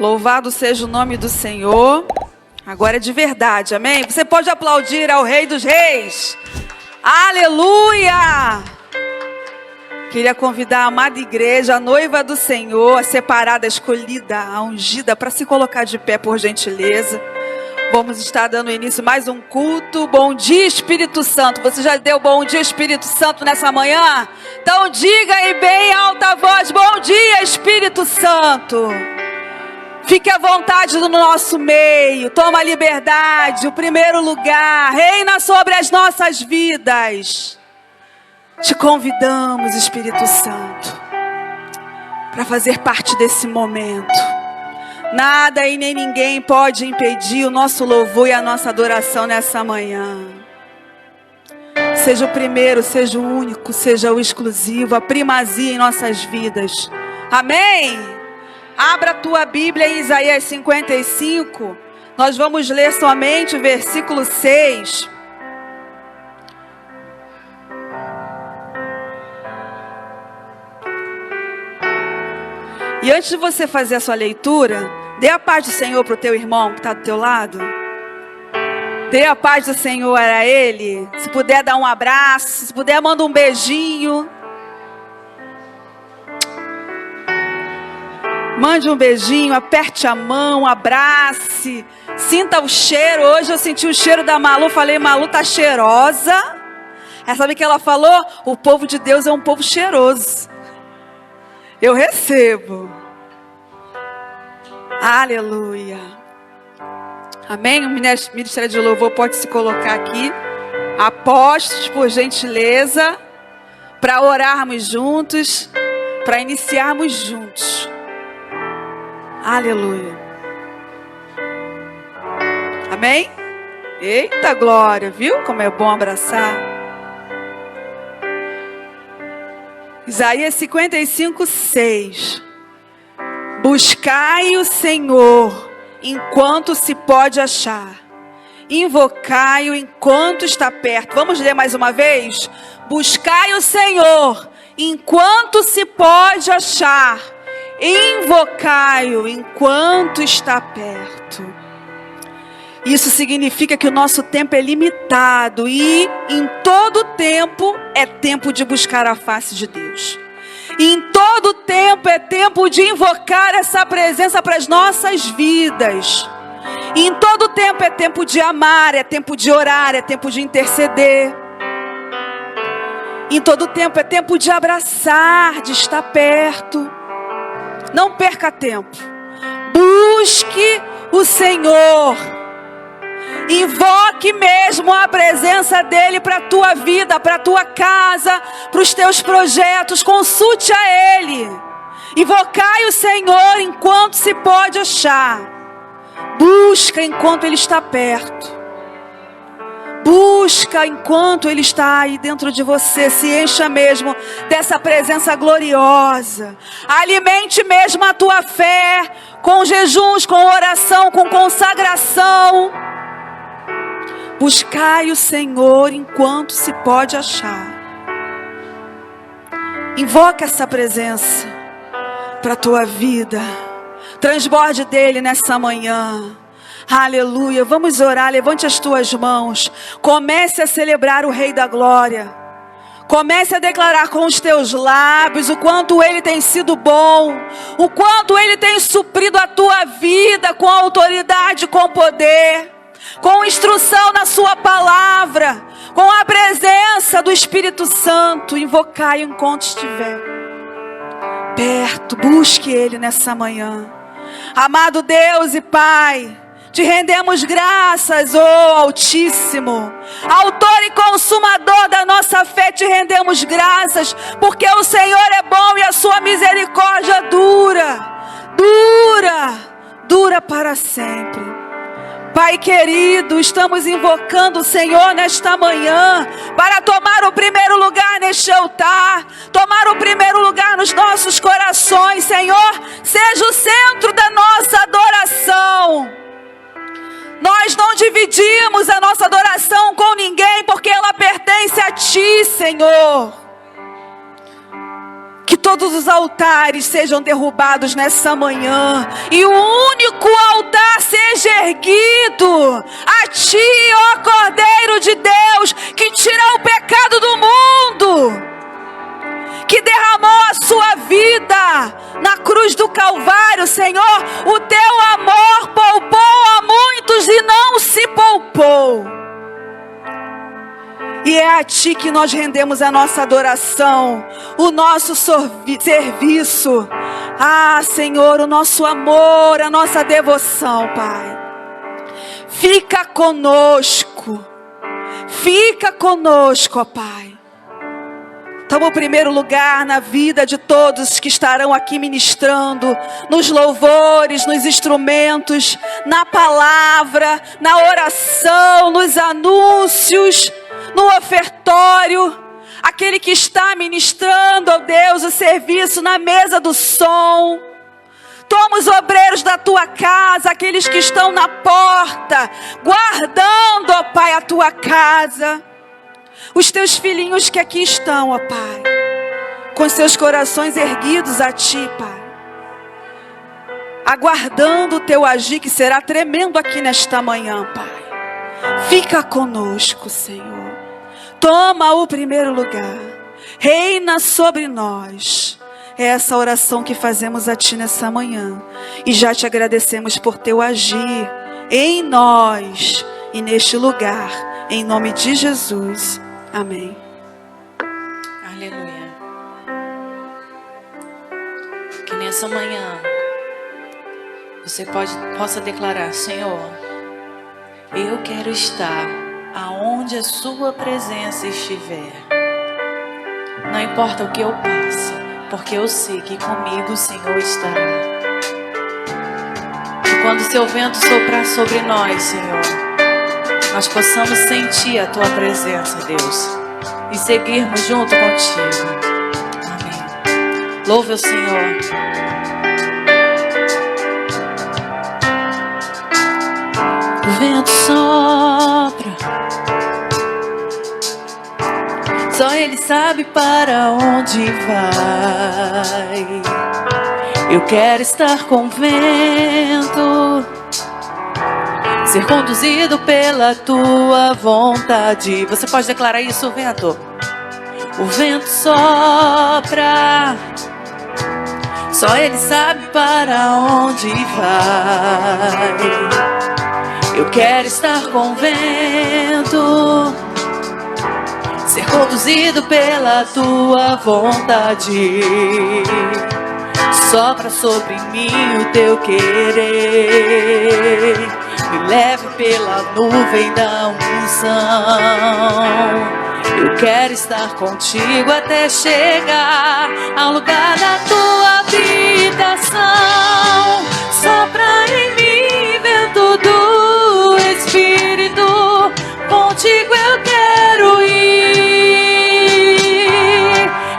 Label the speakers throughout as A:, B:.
A: Louvado seja o nome do Senhor. Agora é de verdade, amém? Você pode aplaudir ao Rei dos Reis. Aleluia! Queria convidar a amada igreja, a noiva do Senhor, a separada, a escolhida, a ungida, para se colocar de pé, por gentileza. Vamos estar dando início a mais um culto. Bom dia, Espírito Santo. Você já deu bom dia, Espírito Santo, nessa manhã? Então diga aí bem alta voz, bom dia, Espírito Santo. Fique à vontade no nosso meio, toma a liberdade, o primeiro lugar, reina sobre as nossas vidas. Te convidamos, Espírito Santo, para fazer parte desse momento. Nada e nem ninguém pode impedir o nosso louvor e a nossa adoração nessa manhã. Seja o primeiro, seja o único, seja o exclusivo, a primazia em nossas vidas. Amém? Abra a tua Bíblia em Isaías 55. Nós vamos ler somente o versículo 6. E antes de você fazer a sua leitura, dê a paz do Senhor para o teu irmão que está do teu lado. Dê a paz do Senhor a ele. Se puder dar um abraço, se puder manda um beijinho. Mande um beijinho, aperte a mão, abrace. Sinta o cheiro. Hoje eu senti o cheiro da Malu. Falei, Malu tá cheirosa. Sabe o que ela falou? O povo de Deus é um povo cheiroso. Eu recebo. Aleluia. Amém? O Ministério de Louvor pode se colocar aqui. Apóstolos, por gentileza. Para orarmos juntos. Para iniciarmos juntos. Aleluia. Amém? Eita glória, viu? Como é bom abraçar. Isaías 55, 6. Buscai o Senhor enquanto se pode achar. Invocai-o enquanto está perto. Vamos ler mais uma vez? Buscai o Senhor enquanto se pode achar. Invocai-o enquanto está perto. Isso significa que o nosso tempo é limitado e em todo tempo é tempo de buscar a face de Deus. Em todo tempo é tempo de invocar essa presença para as nossas vidas. Em todo tempo é tempo de amar, é tempo de orar, é tempo de interceder. Em todo tempo é tempo de abraçar, de estar perto. Não perca tempo. Busque o Senhor. Invoque mesmo a presença dEle para a tua vida, para a tua casa, para os teus projetos. Consulte a Ele. Invocai o Senhor enquanto se pode achar. Busca enquanto Ele está perto. Busca enquanto Ele está aí dentro de você. Se encha mesmo dessa presença gloriosa. Alimente mesmo a tua fé com jejuns, com oração, com consagração. Buscai o Senhor enquanto se pode achar. Invoca essa presença para a tua vida. Transborde dele nessa manhã. Aleluia, vamos orar, levante as tuas mãos. Comece a celebrar o Rei da Glória. Comece a declarar com os teus lábios o quanto Ele tem sido bom. O quanto Ele tem suprido a tua vida com autoridade, com poder. Com instrução na sua palavra. Com a presença do Espírito Santo. Invocai enquanto estiver perto, busque Ele nessa manhã. Amado Deus e Pai, te rendemos graças, ó Altíssimo, Autor e Consumador da nossa fé, te rendemos graças, porque o Senhor é bom e a sua misericórdia dura para sempre. Pai querido, estamos invocando o Senhor nesta manhã para tomar o primeiro lugar neste altar, tomar o primeiro lugar nos nossos corações. Senhor, seja o centro da nossa adoração. Nós não dividimos a nossa adoração com ninguém, porque ela pertence a Ti, Senhor. Que todos os altares sejam derrubados nessa manhã e o único altar seja erguido a Ti, ó Cordeiro de Deus, que tira o pecado do mundo, que derramou a sua vida na cruz do Calvário. Senhor, o Teu amor poupou a muitos e não se poupou. E é a Ti que nós rendemos a nossa adoração, o nosso serviço. Ah, Senhor, o nosso amor, a nossa devoção, Pai. Fica conosco, ó Pai. Toma o primeiro lugar na vida de todos que estarão aqui ministrando, nos louvores, nos instrumentos, na palavra, na oração, nos anúncios, no ofertório. Aquele que está ministrando, ó Deus, o serviço na mesa do som. Toma os obreiros da Tua casa, aqueles que estão na porta, guardando, ó Pai, a Tua casa. Os Teus filhinhos que aqui estão, ó Pai, com seus corações erguidos a Ti, Pai, aguardando o Teu agir, que será tremendo aqui nesta manhã, Pai. Fica conosco, Senhor. Toma o primeiro lugar. Reina sobre nós. É essa oração que fazemos a Ti nessa manhã. E já Te agradecemos por Teu agir em nós e neste lugar. Em nome de Jesus. Amém.
B: Aleluia. Que nessa manhã você possa declarar: Senhor, eu quero estar aonde a Sua presença estiver. Não importa o que eu passe, porque eu sei que comigo o Senhor estará. E quando o Seu vento soprar sobre nós, Senhor, nós possamos sentir a Tua presença, Deus, e seguirmos junto contigo. Amém. Louve o Senhor. O vento sopra, só Ele sabe para onde vai. Eu quero estar com o vento, ser conduzido pela Tua vontade. Você pode declarar isso, vento? O vento sopra, só Ele sabe para onde vai. Eu quero estar com o vento, ser conduzido pela Tua vontade. Sopra sobre mim o Teu querer, me leve pela nuvem da unção. Eu quero estar contigo até chegar ao lugar da Tua habitação. Sopra em mim, vento do Espírito, contigo eu quero ir.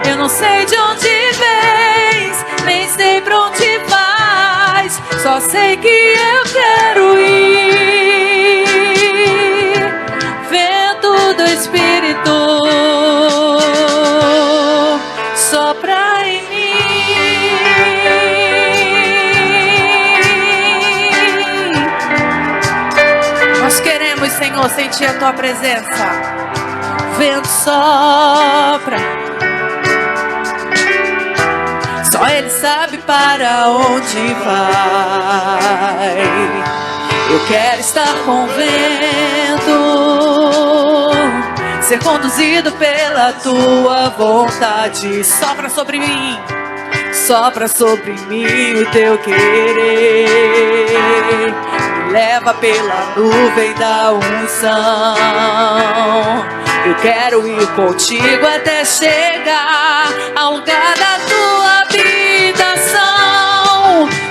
B: Eu não sei de onde vens, nem sei pra onde vais, só sei que eu quero ir. Vento do Espírito, sopra em mim. Nós queremos, Senhor, sentir a Tua presença. Vento sopra, só Ele sabe para onde vai. Eu quero estar com o vento, ser conduzido pela Tua vontade. Sopra sobre mim, sopra sobre mim o Teu querer, me leva pela nuvem da unção. Eu quero ir contigo até chegar ao lugar da Tua habitação.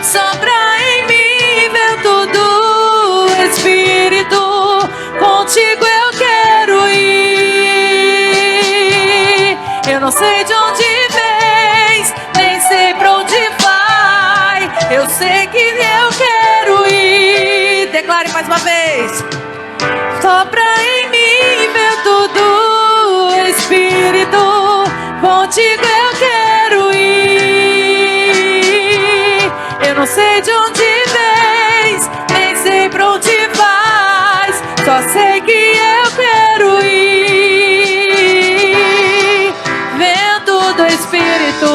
B: Sopra em mim, vento do Espírito, contigo eu quero ir. Eu não sei de onde vens, nem sei pra onde vai, eu sei que eu quero ir. Declare mais uma vez. Sopra em mim, vento do Espírito, contigo eu quero ir. não sei de onde vens, nem sei pra onde vais, só sei que eu quero ir. Vento do Espírito,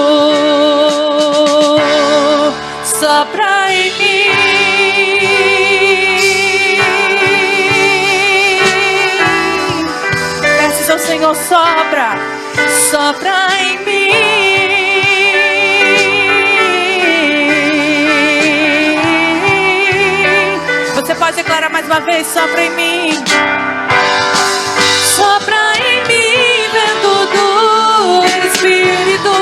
B: sopra em mim. Peço ao Senhor, sopra, sopra em mim. Você pode declarar mais uma vez, sopra em mim. Sopra em mim, vento do Espírito,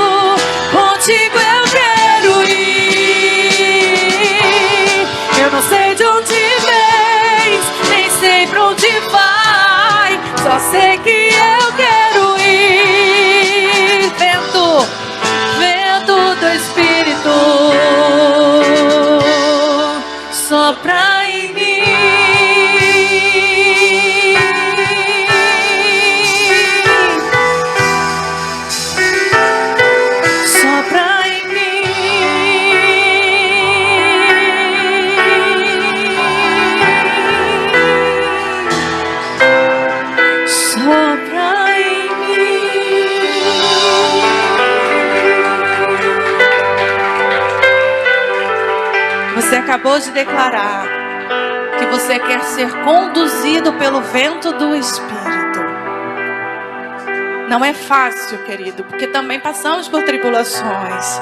B: contigo eu quero ir. Eu não sei de onde vens, nem sei pra onde vai, só sei que eu quero ir. Vento, vento do Espírito, sopra em mim. Sopra em mim. Sopra em mim. Você acabou de declarar que você quer ser conduzido pelo vento do Espírito. Não é fácil, querido, porque também passamos por tribulações.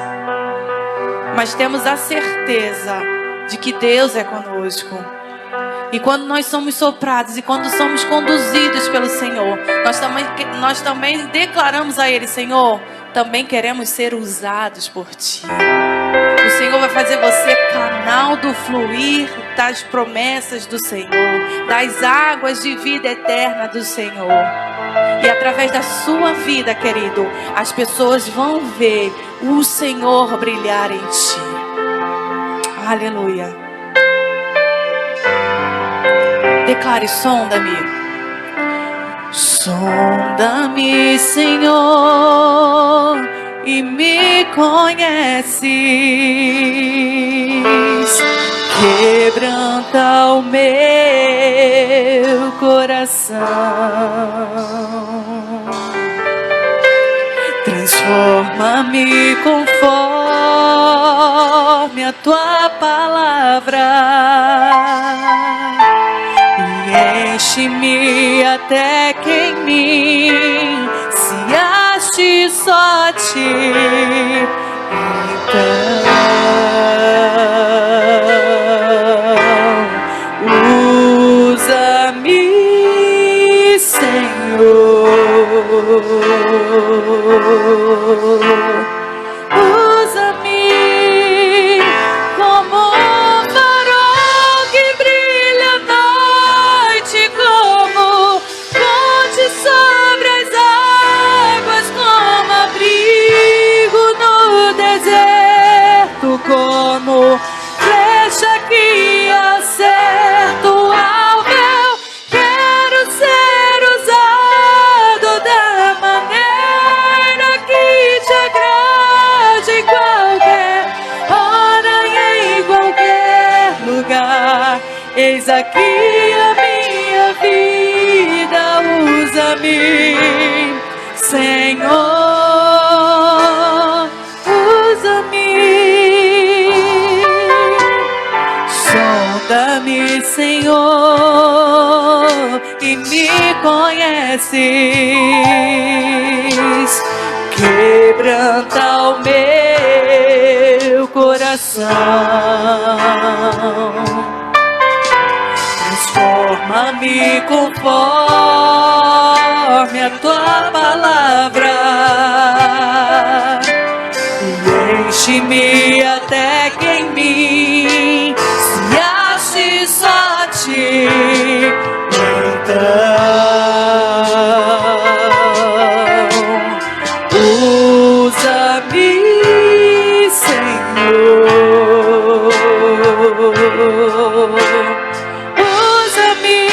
B: Mas temos a certeza de que Deus é conosco. E quando nós somos soprados e quando somos conduzidos pelo Senhor, nós também declaramos a Ele: Senhor, também queremos ser usados por Ti. O Senhor vai fazer você canal do fluir das promessas do Senhor, das águas de vida eterna do Senhor. E através da sua vida, querido, as pessoas vão ver o Senhor brilhar em ti. Aleluia. Declare: sonda-me. Sonda-me, Senhor, e me conheces. Quebranta o meu coração, transforma-me conforme a tua palavra e enche-me até que em mim se ache só ti. Então usa-me, Senhor, usa-me como um farol que brilha à noite, como ponte sobre as águas, como abrigo no deserto, como flecha que acerta o alvo. Quero ser usado da maneira que te agrade, em qualquer hora e em qualquer lugar. Eis aqui a minha vida, usa-me, Senhor, usa-me. Sonda-me, Senhor, e me conheces. Quebranta o meu coração, transforma-me conforme a tua palavra e enche-me até que em mim se ache só ti. Então usa-me, Senhor, usa-me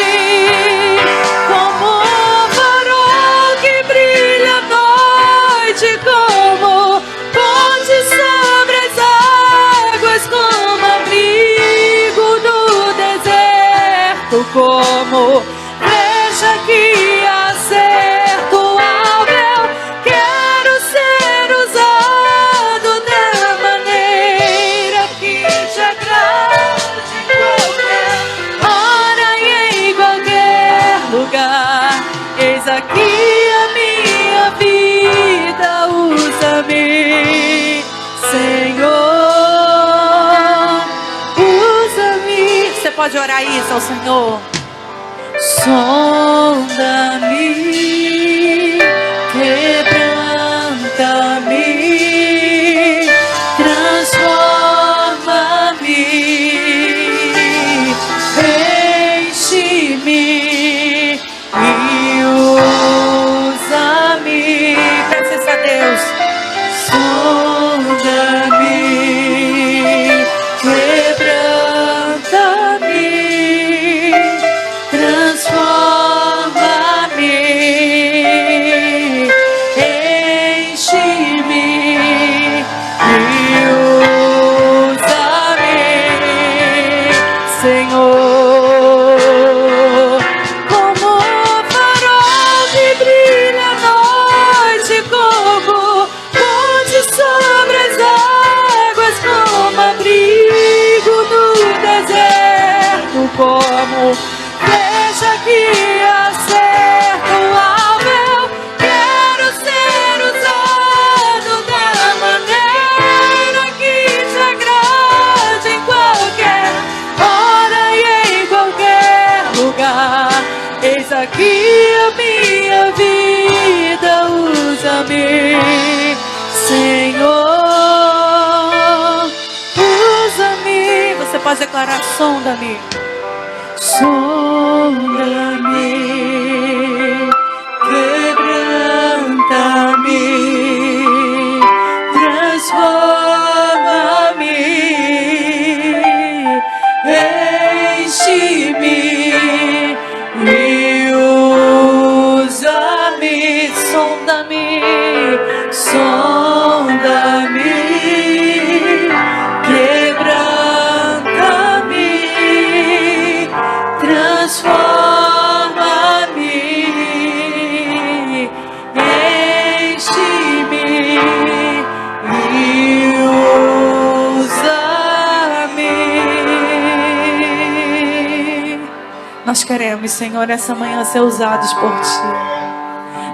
B: como um farol que brilha à noite, como ponte sobre as
A: deserto como flecha que acerta o alvo. Eu quero ser usado da maneira que te agrade, em qualquer hora e em qualquer lugar. Eis aqui a minha vida, usa-me, Senhor, usa-me. Você pode orar isso ao Senhor. Sonda-me, quebranta-me, transforma-me, enche-me e usa-me. Peça isso a Deus. Sonda-me, quebranta-me, transforma-me, enche-me e usa-me, Senhor. Como farol que brilha à noite, como ponte sobre as águas, como abrigo no deserto, como flecha que acerta o alvo. Eu quero ser usado da maneira que te agrade, em qualquer hora e em qualquer lugar. Eis aqui a minha vida, usa-me, Senhor, usa-me. Você pode declarar: sonda-me, sonda-me, quebranta-me, transforma-me, enche-me e usa-me. Sonda-me, sonda-me, quebranta-me, transforma-me, enche-me e usa-me. Nós queremos, Senhor, nessa manhã ser usados por Ti.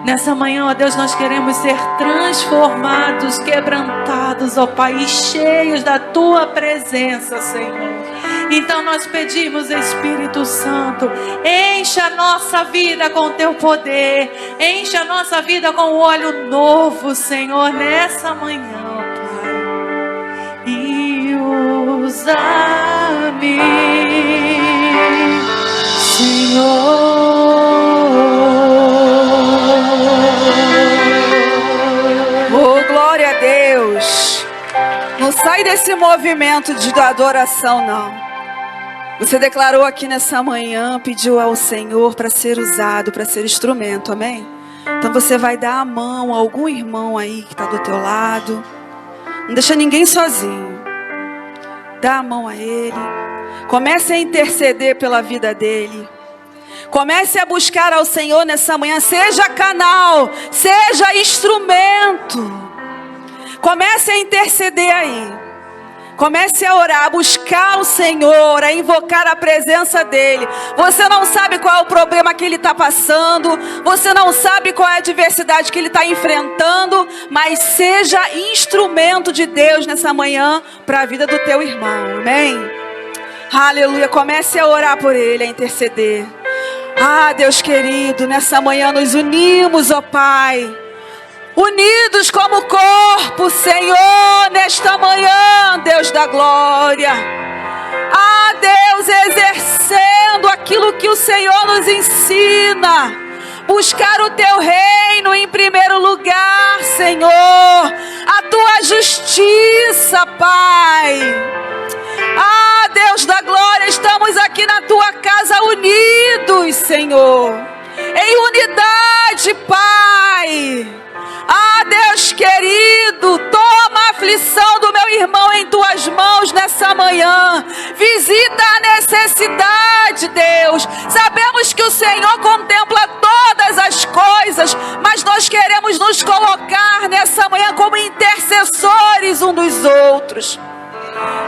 A: Nessa manhã, ó Deus, nós queremos ser transformados, quebrantados, ó Pai, e cheios da Tua presença, Senhor. Então nós pedimos, Espírito Santo, encha a nossa vida com Teu poder, encha a nossa vida com um óleo novo, Senhor, nessa manhã, ó Pai. E usa-me, Senhor. Não sai desse movimento de adoração, não. Você declarou aqui nessa manhã, pediu ao Senhor para ser usado, para ser instrumento, amém? Então você vai dar a mão a algum irmão aí que está do teu lado. Não deixa ninguém sozinho. Dá a mão a ele. Comece a interceder pela vida dele. Comece a buscar ao Senhor nessa manhã. Seja canal, seja instrumento. Comece a interceder aí. Comece a orar, a buscar o Senhor, a invocar a presença dEle. Você não sabe qual é o problema que ele está passando. Você não sabe qual é a adversidade que ele está enfrentando. Mas seja instrumento de Deus nessa manhã para a vida do teu irmão. Amém? Aleluia. Comece a orar por ele, a interceder. Ah, Deus querido, nessa manhã nos unimos, ó Pai. Unidos como corpo, Senhor, nesta manhã, Deus da glória. Ah, Deus, exercendo aquilo que o Senhor nos ensina. Buscar o Teu reino em primeiro lugar, Senhor. A Tua justiça, Pai. Ah, Deus da glória, estamos aqui na Tua casa unidos, Senhor. Em unidade, Pai. Ah, Deus querido, toma a aflição do meu irmão em Tuas mãos nessa manhã. Visita a necessidade, Deus. Deus. Sabemos que o Senhor contempla todas as coisas, mas nós queremos nos colocar nessa manhã como intercessores um dos outros.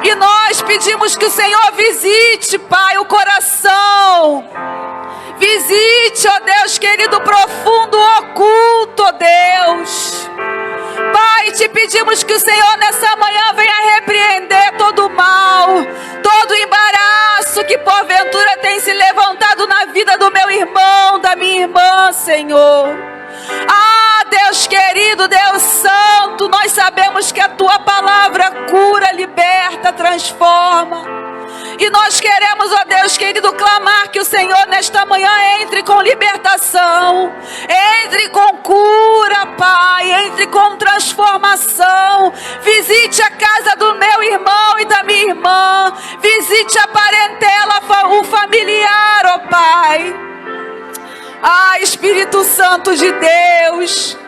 A: E nós pedimos que o Senhor visite, Pai, o coração. Visite, ó Deus querido, profundo, oculto, ó Deus. Pai, te pedimos que o Senhor nessa manhã venha repreender todo o mal, todo o embaraço que porventura tem se levantado na vida do meu irmão, da minha irmã, Senhor. Ah, Deus querido, Deus santo, nós sabemos que a tua palavra cura, liberta, transforma. E nós queremos, ó Deus querido, clamar que o Senhor nesta manhã entre com libertação, entre com cura, Pai, entre com transformação. Visite a casa do meu irmão e da minha irmã, visite a parentela, o familiar, ó Pai. Ah, Espírito Santo de Deus,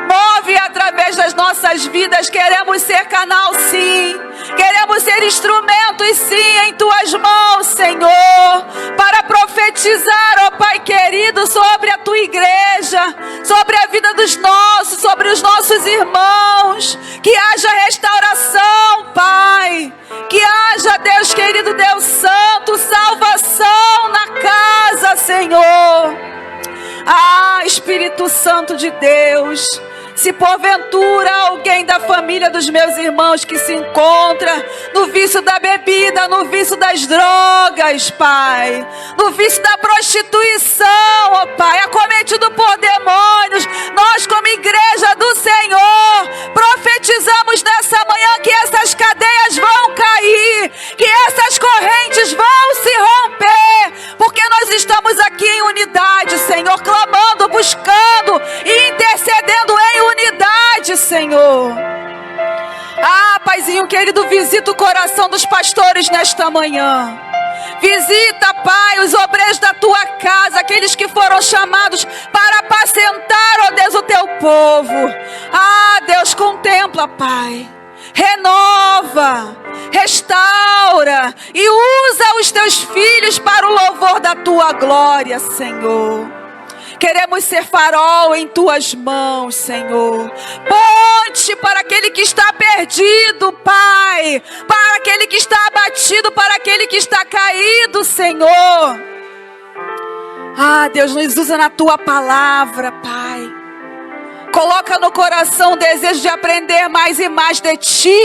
A: move através das nossas vidas. Queremos ser canal, sim. Queremos ser instrumentos, sim, em tuas mãos, Senhor, para profetizar, ó Pai querido, sobre a tua igreja, sobre a vida dos nossos, sobre os nossos irmãos. Que haja restauração, Pai. Que haja, Deus querido, Deus santo, salvação na casa, Senhor. Ah, Espírito Santo de Deus, se porventura alguém da família dos meus irmãos que se encontra no vício da bebida, no vício das drogas, Pai, no vício da prostituição, ó Pai, acometido por demônios, nós como igreja do Senhor, profetizamos nessa manhã que essas cadeias vão cair, que essas correntes vão se romper, porque nós estamos aqui em unidade, Senhor, clamando, buscando e intercedendo em unidade, Senhor. Ah, Paizinho querido, visita o coração dos pastores nesta manhã. Visita, Pai, os obreiros da tua casa, aqueles que foram chamados para apacentar, ó Deus, o teu povo. Ah, Deus, contempla, Pai. Renova, restaura e usa os teus filhos para o louvor da tua glória, Senhor. Queremos ser farol em tuas mãos, Senhor. Ponte para aquele que está perdido, Pai. Para aquele que está abatido, para aquele que está caído, Senhor. Ah, Deus, nos usa na tua palavra, Pai. Coloca no coração o desejo de aprender mais e mais de ti,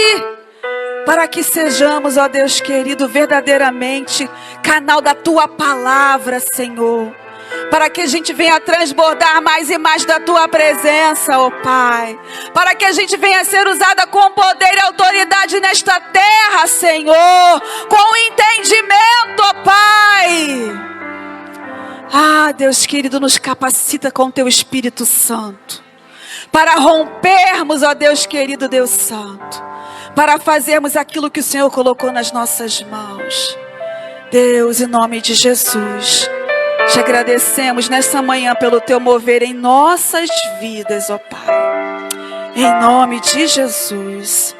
A: para que sejamos, ó Deus querido, verdadeiramente canal da tua palavra, Senhor. Para que a gente venha transbordar mais e mais da tua presença, ó Pai. Para que a gente venha ser usada com poder e autoridade nesta terra, Senhor. Com entendimento, ó Pai. Ah, Deus querido, nos capacita com teu Espírito Santo. Para rompermos, ó Deus querido, Deus Santo. Para fazermos aquilo que o Senhor colocou nas nossas mãos. Deus, em nome de Jesus. Te agradecemos nessa manhã pelo teu mover em nossas vidas, ó Pai. Em nome de Jesus.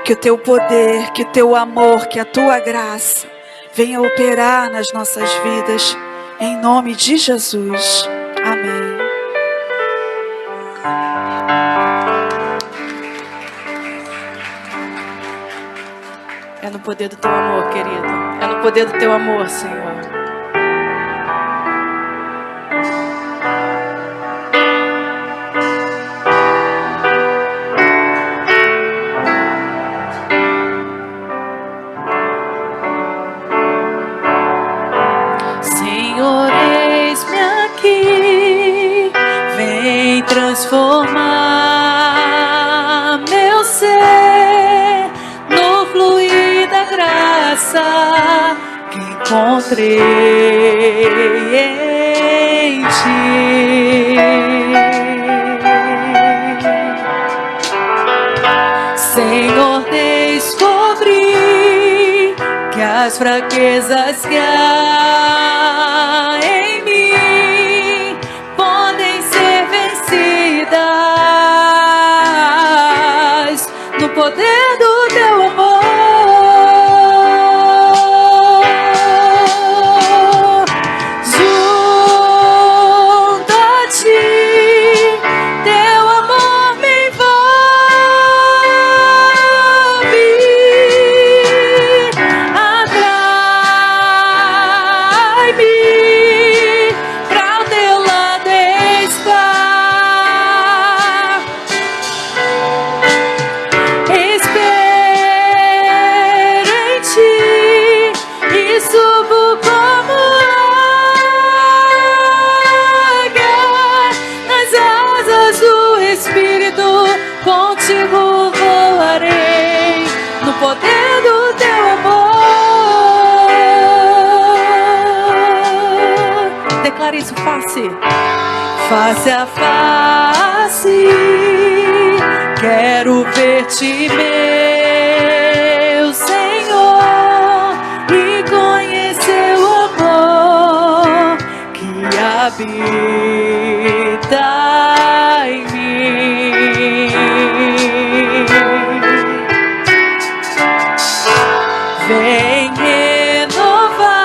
A: Que o teu poder, que o teu amor, que a tua graça venha operar nas nossas vidas. Em nome de Jesus. Amém.
B: É no poder do teu amor, querido. É no poder do teu amor, Senhor.
C: Senhor, eis-me aqui, vem transformar meu ser no fluir da graça que encontrei em ti. Senhor, descobri que as fraquezas que há em mim podem ser vencidas no poder do teu amor. poder do teu amor. Declare isso, face a face. Quero ver-te, meu Senhor, e conhecer o amor que habita em mim. Vem renovar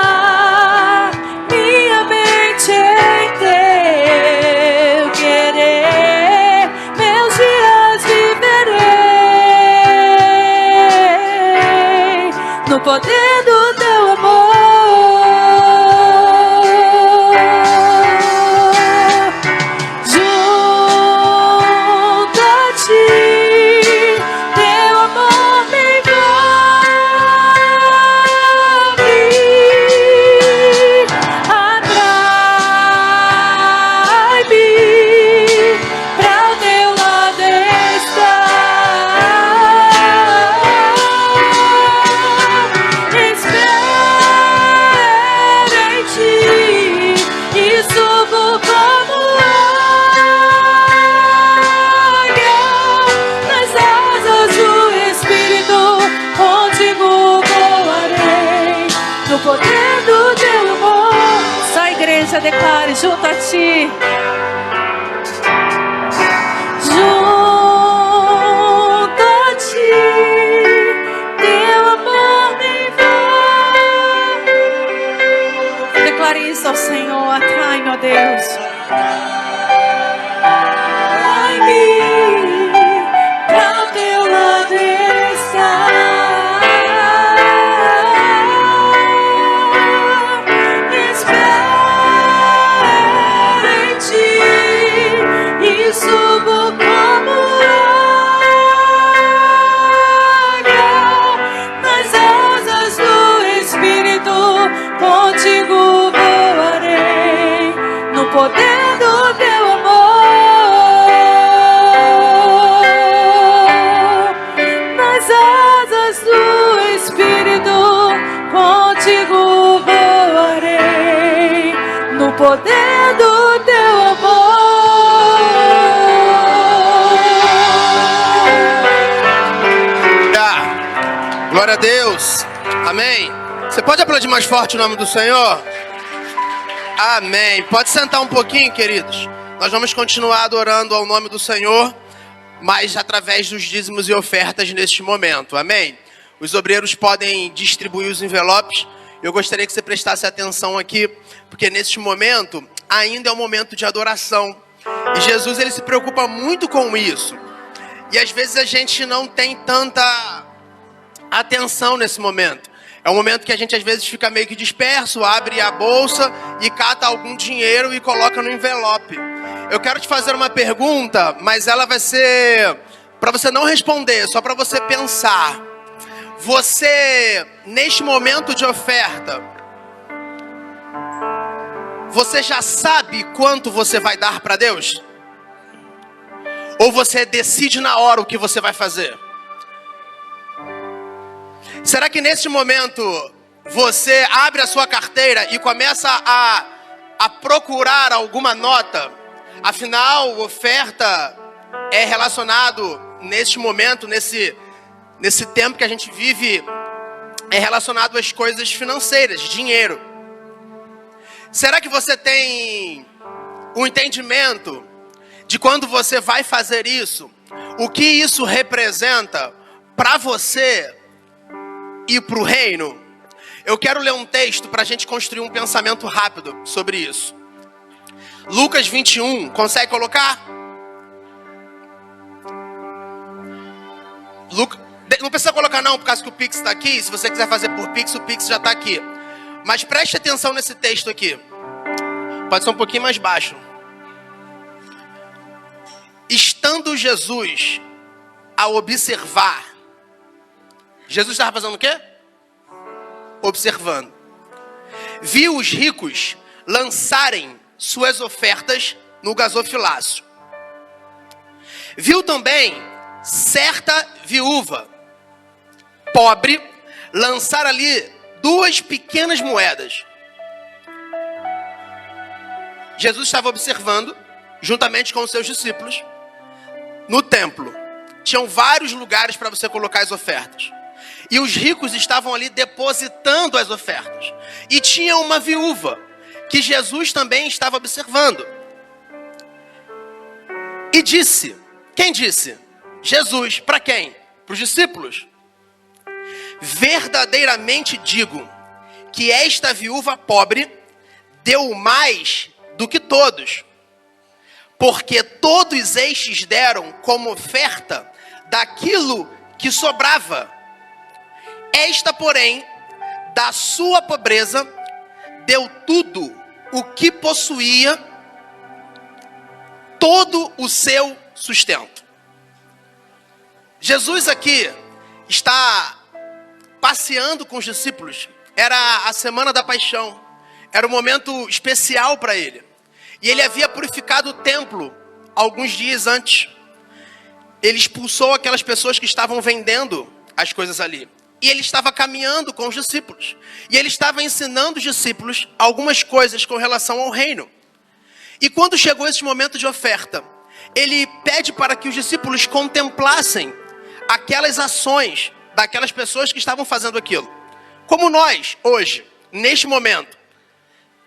C: minha mente em teu querer, meus dias viverei no poder do teu amor. Junto a ti, teu amor me envolve, atrai-me pra o teu lado estar. Espero em ti e subo como águia nas asas do Espírito. Contigo voarei no poder do teu amor. Só a igreja declare junto a ti. Junto a ti, teu amor me envolve. Declare isso ao Senhor. Atrai-me, ó Deus. Atrai-me pra o teu lado estar. Espero em ti e subo como águia nas asas do Espírito. Contigo voarei no poder do teu amor. Nas asas do Espírito, contigo voarei no poder do teu amor.
D: Glória a Deus. Amém. Você pode aplaudir mais forte o nome do Senhor? Amém. Pode sentar um pouquinho, queridos. Nós vamos continuar adorando ao nome do Senhor, mas através dos dízimos e ofertas neste momento. Amém. Os obreiros podem distribuir os envelopes. Eu gostaria que você prestasse atenção aqui, porque neste momento ainda é um momento de adoração. E Jesus, ele se preocupa muito com isso. E às vezes a gente não tem tanta atenção nesse momento. É um momento que a gente às vezes fica meio que disperso, abre a bolsa e cata algum dinheiro e coloca no envelope. Eu quero te fazer uma pergunta, mas ela vai ser para você não responder, só para você pensar. Você, neste momento de oferta, você já sabe quanto você vai dar para Deus? Ou você decide na hora o que você vai fazer? Será que nesse momento você abre a sua carteira e começa a procurar alguma nota? Afinal, oferta é relacionado neste momento, nesse tempo que a gente vive, é relacionado às coisas financeiras, dinheiro. Será que você tem um entendimento de quando você vai fazer isso, o que isso representa para você e para o reino? Eu quero ler um texto para a gente construir um pensamento rápido sobre isso. Lucas 21, consegue colocar? Não precisa colocar não, por causa que o Pix está aqui. Se você quiser fazer por Pix, o Pix já está aqui. Mas preste atenção nesse texto aqui. Pode ser um pouquinho mais baixo. Estando Jesus a observar. Jesus estava fazendo o quê? Observando. Viu os ricos lançarem suas ofertas no gasofilácio. Viu também certa viúva pobre lançar ali 2 pequenas moedas. Jesus estava observando, juntamente com os seus discípulos, no templo. Tinham vários lugares para você colocar as ofertas. E os ricos estavam ali depositando as ofertas. E tinha uma viúva, que Jesus também estava observando. E disse, quem disse? Jesus, para quem? Para os discípulos. Verdadeiramente digo, que esta viúva pobre deu mais do que todos. Porque todos estes deram como oferta daquilo que sobrava. Esta, porém, da sua pobreza, deu tudo o que possuía, todo o seu sustento. Jesus aqui está passeando com os discípulos. Era a semana da paixão. Era um momento especial para ele. E ele havia purificado o templo alguns dias antes. Ele expulsou aquelas pessoas que estavam vendendo as coisas ali. E ele estava caminhando com os discípulos. E ele estava ensinando os discípulos algumas coisas com relação ao reino. E quando chegou esse momento de oferta, ele pede para que os discípulos contemplassem aquelas ações daquelas pessoas que estavam fazendo aquilo. Como nós, hoje, neste momento.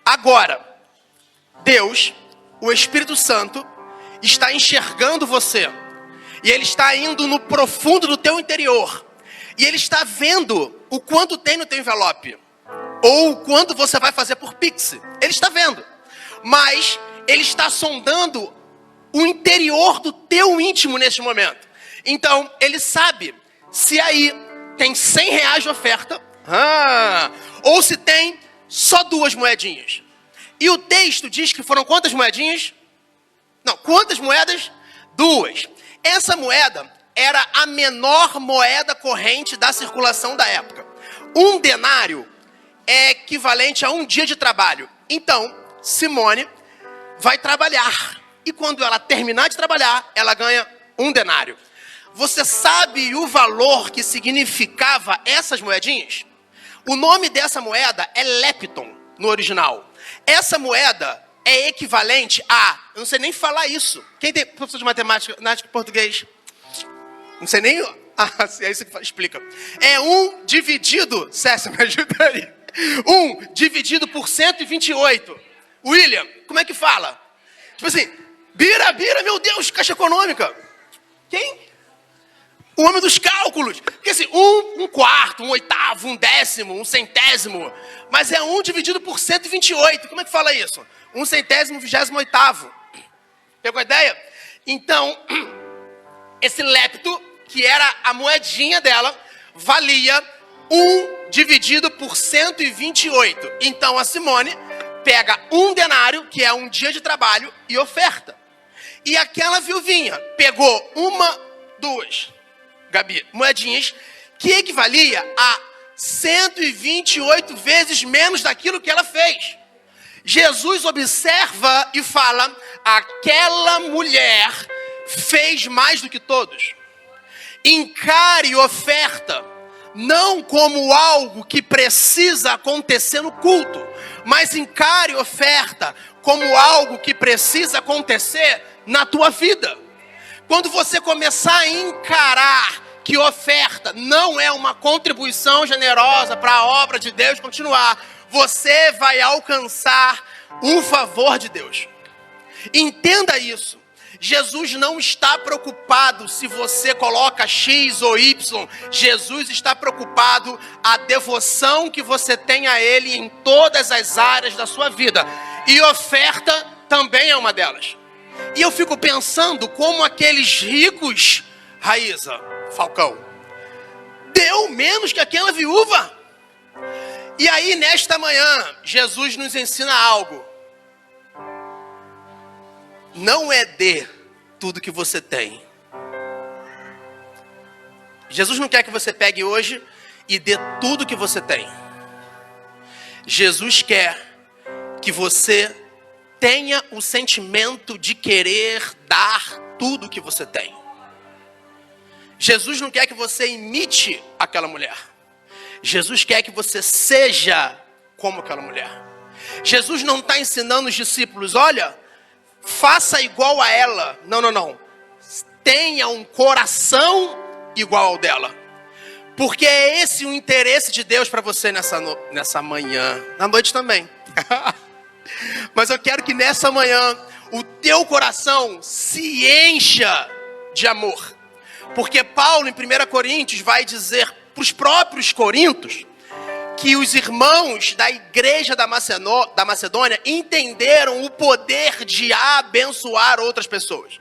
D: Agora, Deus, o Espírito Santo, está enxergando você. E Ele está indo no profundo do teu interior. E Ele está vendo o quanto tem no teu envelope. Ou o quanto você vai fazer por Pix. Ele está vendo. Mas Ele está sondando o interior do teu íntimo neste momento. Então, Ele sabe se aí tem R$100 de oferta. Ou se tem só 2 moedinhas. E o texto diz que foram quantas moedinhas? Não, quantas moedas? 2. Essa moeda era a menor moeda corrente da circulação da época. 1 denário é equivalente a 1 dia de trabalho. Então, Simone vai trabalhar. E quando ela terminar de trabalhar, ela ganha 1 denário. Você sabe o valor que significava essas moedinhas? O nome dessa moeda é lepton, no original. Essa moeda é equivalente a... Eu não sei nem falar isso. Quem tem professor de matemática e português? Não sei nem... é isso que explica. É 1 dividido... César, me ajuda aí. 1 dividido por 128. William, como é que fala? Tipo assim... Bira, meu Deus, Caixa Econômica. Quem? O homem dos cálculos. Porque assim, 1 quarto, 1/8, 1/10, 1/100. Mas é 1 dividido por 128. Como é que fala isso? 1/100, 28. Pegou a ideia? Então, esse lepto, que era a moedinha dela, valia 1 dividido por 128. Então, a Simone pega 1 denário, que é 1 dia de trabalho, e oferta. E aquela viuvinha pegou 1, 2, Gabi, moedinhas, que equivalia a 128 vezes menos daquilo que ela fez. Jesus observa e fala, aquela mulher fez mais do que todos. Encare oferta, não como algo que precisa acontecer no culto, mas encare oferta como algo que precisa acontecer na tua vida. Quando você começar a encarar que oferta não é uma contribuição generosa para a obra de Deus continuar, você vai alcançar um favor de Deus. Entenda isso. Jesus não está preocupado se você coloca X ou Y. Jesus está preocupado a devoção que você tem a Ele em todas as áreas da sua vida. E oferta também é uma delas. E eu fico pensando como aqueles ricos, Raíza, Falcão, deu menos que aquela viúva. E aí, nesta manhã, Jesus nos ensina algo. Não é dê tudo que você tem. Jesus não quer que você pegue hoje e dê tudo que você tem. Jesus quer que você tenha o sentimento de querer dar tudo que você tem. Jesus não quer que você imite aquela mulher. Jesus quer que você seja como aquela mulher. Jesus não está ensinando os discípulos, olha, faça igual a ela. Não. Tenha um coração igual ao dela. Porque é esse o interesse de Deus para você nessa manhã. Na noite também. Mas eu quero que nessa manhã o teu coração se encha de amor. Porque Paulo, em 1 Coríntios, vai dizer para os próprios Coríntios que os irmãos da igreja da Macedônia entenderam o poder de abençoar outras pessoas.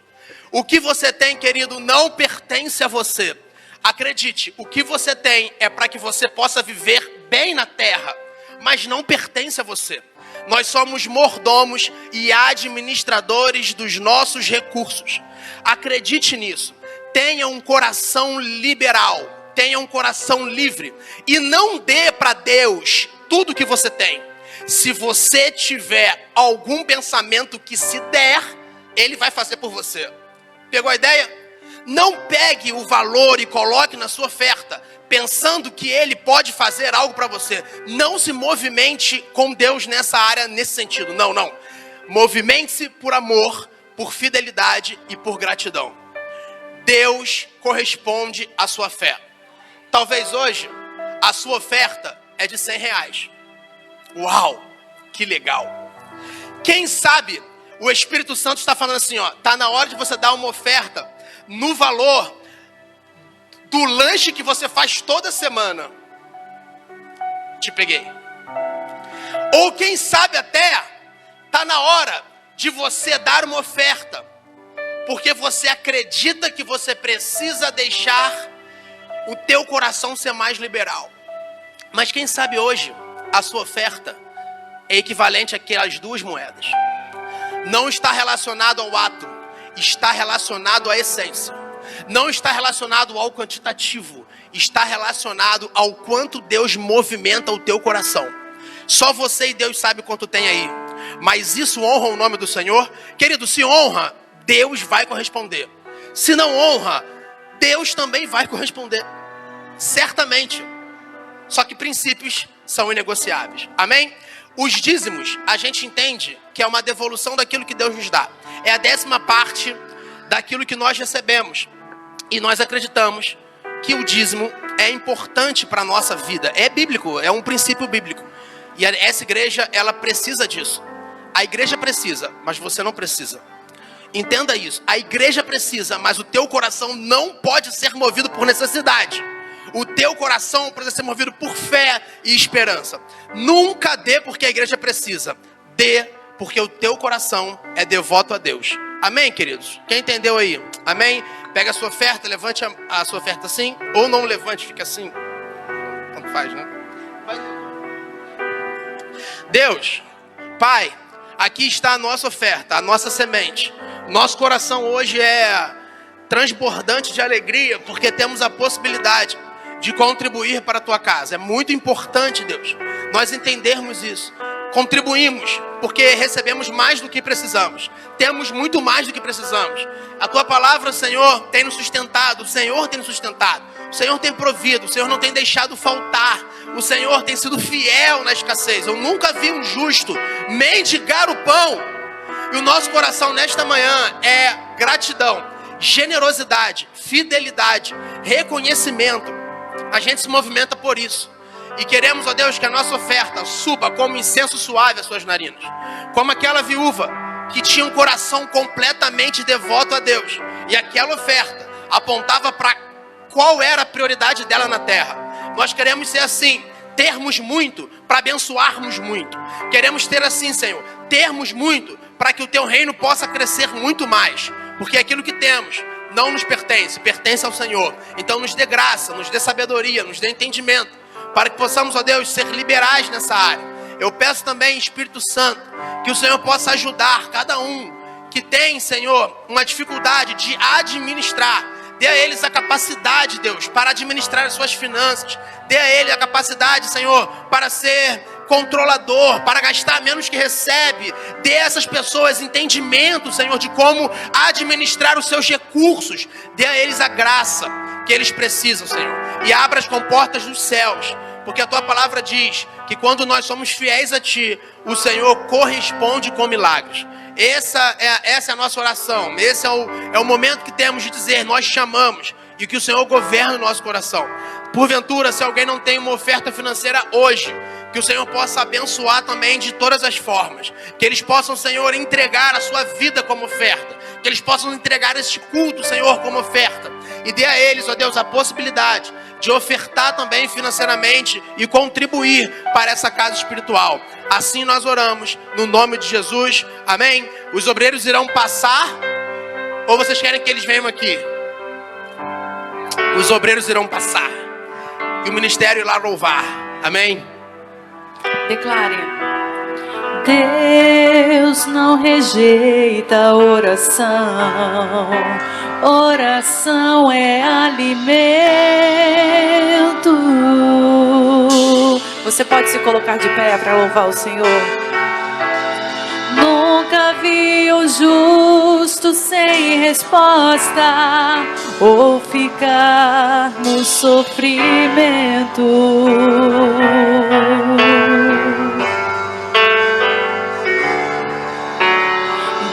D: O que você tem, querido, não pertence a você. Acredite, o que você tem é para que você possa viver bem na terra, mas não pertence a você. Nós somos mordomos e administradores dos nossos recursos. Acredite nisso. Tenha um coração liberal. Tenha um coração livre. E não dê para Deus tudo que você tem. Se você tiver algum pensamento que se der, Ele vai fazer por você. Pegou a ideia? Não pegue o valor e coloque na sua oferta, pensando que Ele pode fazer algo para você. Não se movimente com Deus nessa área, nesse sentido. Não. Movimente-se por amor, por fidelidade e por gratidão. Deus corresponde à sua fé. Talvez hoje a sua oferta é de R$100. Uau, que legal. Quem sabe o Espírito Santo está falando assim, ó, tá na hora de você dar uma oferta no valor do lanche que você faz toda semana. Te peguei. Ou quem sabe até tá na hora de você dar uma oferta porque você acredita que você precisa deixar o teu coração ser mais liberal. Mas quem sabe hoje a sua oferta é equivalente àquelas duas moedas. Não está relacionado ao ato, está relacionado à essência. Não está relacionado ao quantitativo, está relacionado ao quanto Deus movimenta o teu coração. Só você e Deus sabe quanto tem aí. Mas isso honra o nome do Senhor? Querido, se honra, Deus vai corresponder. Se não honra, Deus também vai corresponder. Certamente. Só que princípios são inegociáveis. Amém? Os dízimos, a gente entende que é uma devolução daquilo que Deus nos dá. É a 10ª parte daquilo que nós recebemos. E nós acreditamos que o dízimo é importante para a nossa vida. É bíblico, é um princípio bíblico. E essa igreja, ela precisa disso. A igreja precisa, mas você não precisa. Entenda isso. A igreja precisa, mas o teu coração não pode ser movido por necessidade. O teu coração precisa ser movido por fé e esperança. Nunca dê porque a igreja precisa. Dê porque o teu coração é devoto a Deus. Amém, queridos? Quem entendeu aí? Amém? Pega a sua oferta, levante a sua oferta assim. Ou não levante, fica assim. Tanto faz, né? Deus, Pai, aqui está a nossa oferta, a nossa semente. Nosso coração hoje é transbordante de alegria, porque temos a possibilidade de contribuir para a tua casa. É muito importante, Deus, nós entendermos isso. Contribuímos, porque recebemos mais do que precisamos. Temos muito mais do que precisamos. A tua palavra, Senhor, tem nos sustentado. O Senhor tem nos sustentado. O Senhor tem provido. O Senhor não tem deixado faltar. O Senhor tem sido fiel na escassez. Eu nunca vi um justo mendigar o pão. E o nosso coração nesta manhã é gratidão, generosidade, fidelidade, reconhecimento. A gente se movimenta por isso. E queremos, ó Deus, que a nossa oferta suba como incenso suave às suas narinas. Como aquela viúva que tinha um coração completamente devoto a Deus. E aquela oferta apontava para qual era a prioridade dela na terra. Nós queremos ser assim, termos muito para abençoarmos muito. Queremos ter assim, Senhor, termos muito para que o teu reino possa crescer muito mais. Porque aquilo que temos não nos pertence, pertence ao Senhor. Então nos dê graça, nos dê sabedoria, nos dê entendimento, para que possamos, ó Deus, ser liberais nessa área. Eu peço também, Espírito Santo, que o Senhor possa ajudar cada um que tem, Senhor, uma dificuldade de administrar. Dê a eles a capacidade, Deus, para administrar as suas finanças. Dê a eles a capacidade, Senhor, para ser controlador, para gastar menos que recebe. Dê a essas pessoas entendimento, Senhor, de como administrar os seus recursos. Dê a eles a graça. que eles precisam, Senhor. E abra as comportas dos céus, porque a Tua palavra diz que quando nós somos fiéis a Ti, o Senhor corresponde com milagres. Essa é a nossa oração. Esse é o momento que temos de dizer, nós chamamos, e que o Senhor governa o nosso coração. Porventura, se alguém não tem uma oferta financeira hoje, que o Senhor possa abençoar também de todas as formas. Que eles possam, Senhor, entregar a sua vida como oferta. Que eles possam entregar este culto, Senhor, como oferta. E dê a eles, ó Deus, a possibilidade de ofertar também financeiramente e contribuir para essa casa espiritual. Assim nós oramos, no nome de Jesus. Amém? Os obreiros irão passar, ou vocês querem que eles venham aqui? Os obreiros irão passar. E o ministério irá louvar. Amém?
B: Declare.
C: Deus não rejeita oração. Oração é alimento.
B: Você pode se colocar de pé para louvar o Senhor.
C: Nunca vi o justo sem resposta ou ficar no sofrimento.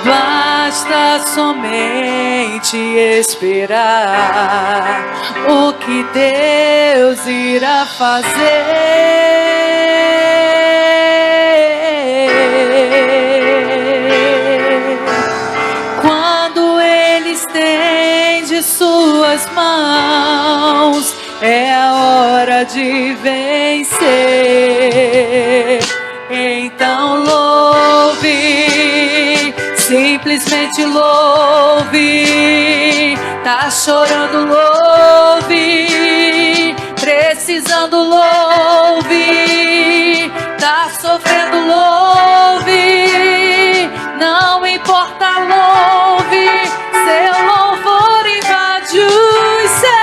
C: Basta somente esperar o que Deus irá fazer. Quando Ele estende suas mãos, é a hora de vencer. Então louve, simplesmente louve. Tá chorando, louve. Precisando, louve. Tá sofrendo, louve. Não importa, louve. Seu louvor invade os céus.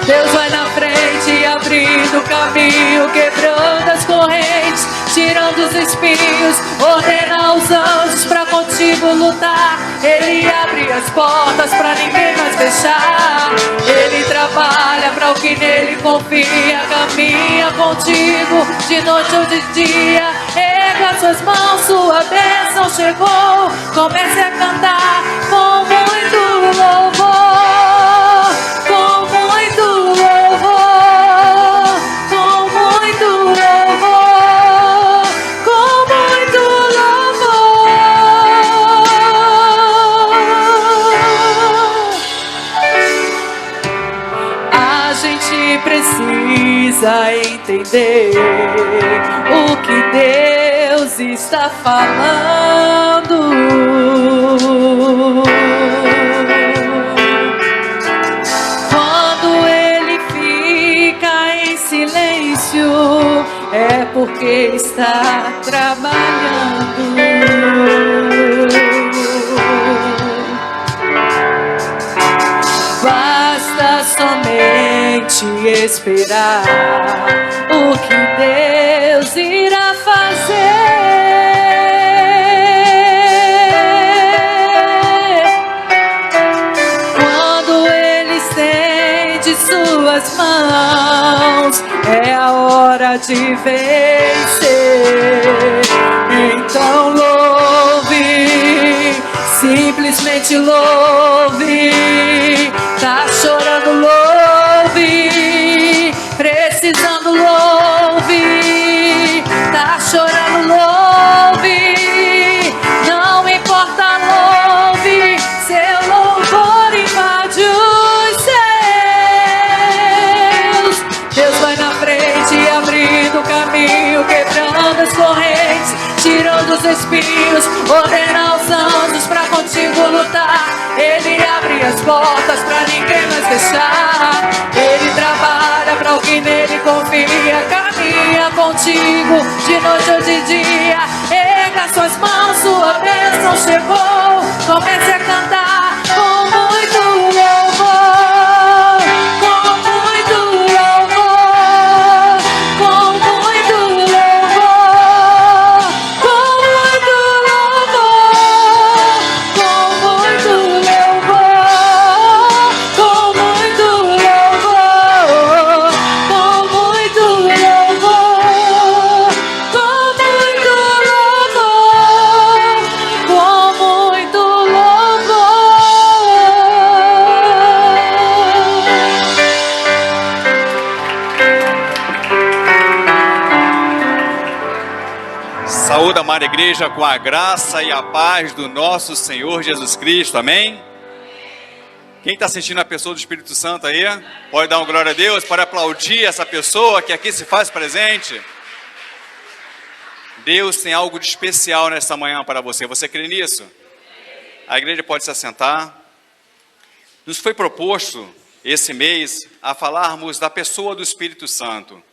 C: Deus vai na frente, abrindo o caminho, quebrando as correntes, tirando os espinhos, ordena aos anjos pra contigo lutar. Ele abre as portas pra ninguém mais fechar. Ele trabalha pra o que nele confia, caminha contigo de noite ou de dia. Erga suas mãos, sua bênção chegou. Comece a cantar com muito louvor, com muito louvor, com muito louvor, com muito louvor. A gente precisa entender o que Deus está falando. Quando Ele fica em silêncio, é porque está trabalhando. Basta somente esperar o que Deus irá fazer. Quando Ele estende suas mãos, é a hora de vencer. Então louve, simplesmente louve. Tá chorando, louve. Precisando, louve. Tá chorando, louve. Não importa, louve. Seu louvor invade os céus. Deus vai na frente, abrindo o caminho, quebrando as correntes, tirando os espinhos, ordena aos anjos pra contigo lutar. Ele abre as portas pra ninguém mais fechar. Ele trabalha pra o que nele confia, caminha contigo de noite ou de dia. Erga suas mãos, sua bênção chegou. Comece a cantar com muito louvor, com muito louvor, com muito louvor, com muito louvor, com muito louvor.
E: Saúde, amada igreja, com a graça e a paz do nosso Senhor Jesus Cristo, amém? Quem está sentindo a pessoa do Espírito Santo aí? Pode dar uma glória a Deus, para aplaudir essa pessoa que aqui se faz presente. Deus tem algo de especial nesta manhã para você, você crê nisso? A igreja pode se assentar. Nos foi proposto esse mês a falarmos da pessoa do Espírito Santo.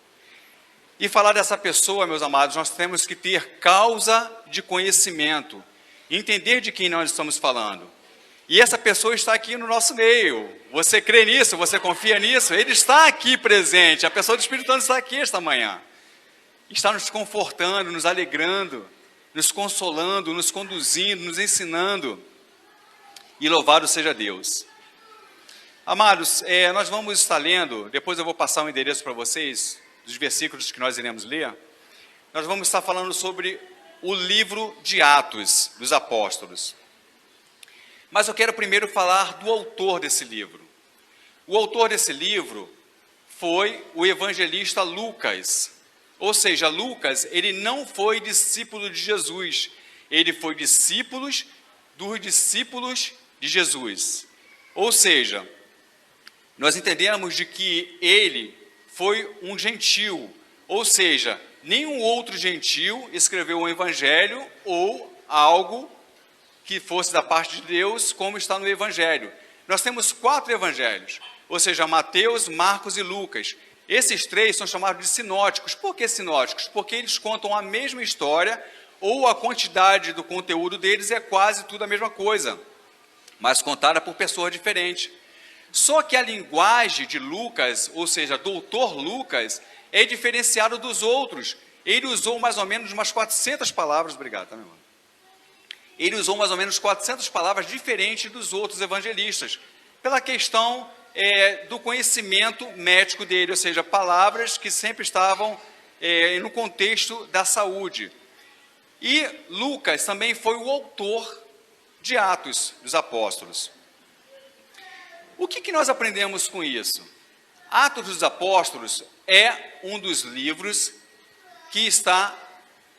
E: E falar dessa pessoa, meus amados, nós temos que ter causa de conhecimento, entender de quem nós estamos falando. E essa pessoa está aqui no nosso meio. Você crê nisso? Você confia nisso? Ele está aqui presente. A pessoa do Espírito Santo está aqui esta manhã. Está nos confortando, nos alegrando, nos consolando, nos conduzindo, nos ensinando. E louvado seja Deus. Amados, nós vamos estar lendo, depois eu vou passar um endereço para vocês, dos versículos que nós iremos ler. Nós vamos estar falando sobre o livro de Atos dos Apóstolos. Mas eu quero primeiro falar do autor desse livro. O autor desse livro foi o evangelista Lucas. Ou seja, Lucas, ele não foi discípulo de Jesus. Ele foi discípulo dos discípulos de Jesus. Ou seja, nós entendemos de que ele foi um gentil, ou seja, nenhum outro gentil escreveu um evangelho ou algo que fosse da parte de Deus, como está no evangelho. Nós temos 4 evangelhos, ou seja, Mateus, Marcos e Lucas. Esses 3 são chamados de sinóticos. Por que sinóticos? Porque eles contam a mesma história, ou a quantidade do conteúdo deles é quase tudo a mesma coisa, mas contada por pessoas diferentes. Só que a linguagem de Lucas, ou seja, doutor Lucas, é diferenciado dos outros. Ele usou mais ou menos umas 400 palavras, obrigado, tá, meu irmão? Ele usou mais ou menos 400 palavras diferentes dos outros evangelistas, pela questão do conhecimento médico dele, ou seja, palavras que sempre estavam no contexto da saúde. E Lucas também foi o autor de Atos dos Apóstolos. O que nós aprendemos com isso? Atos dos Apóstolos é um dos livros que está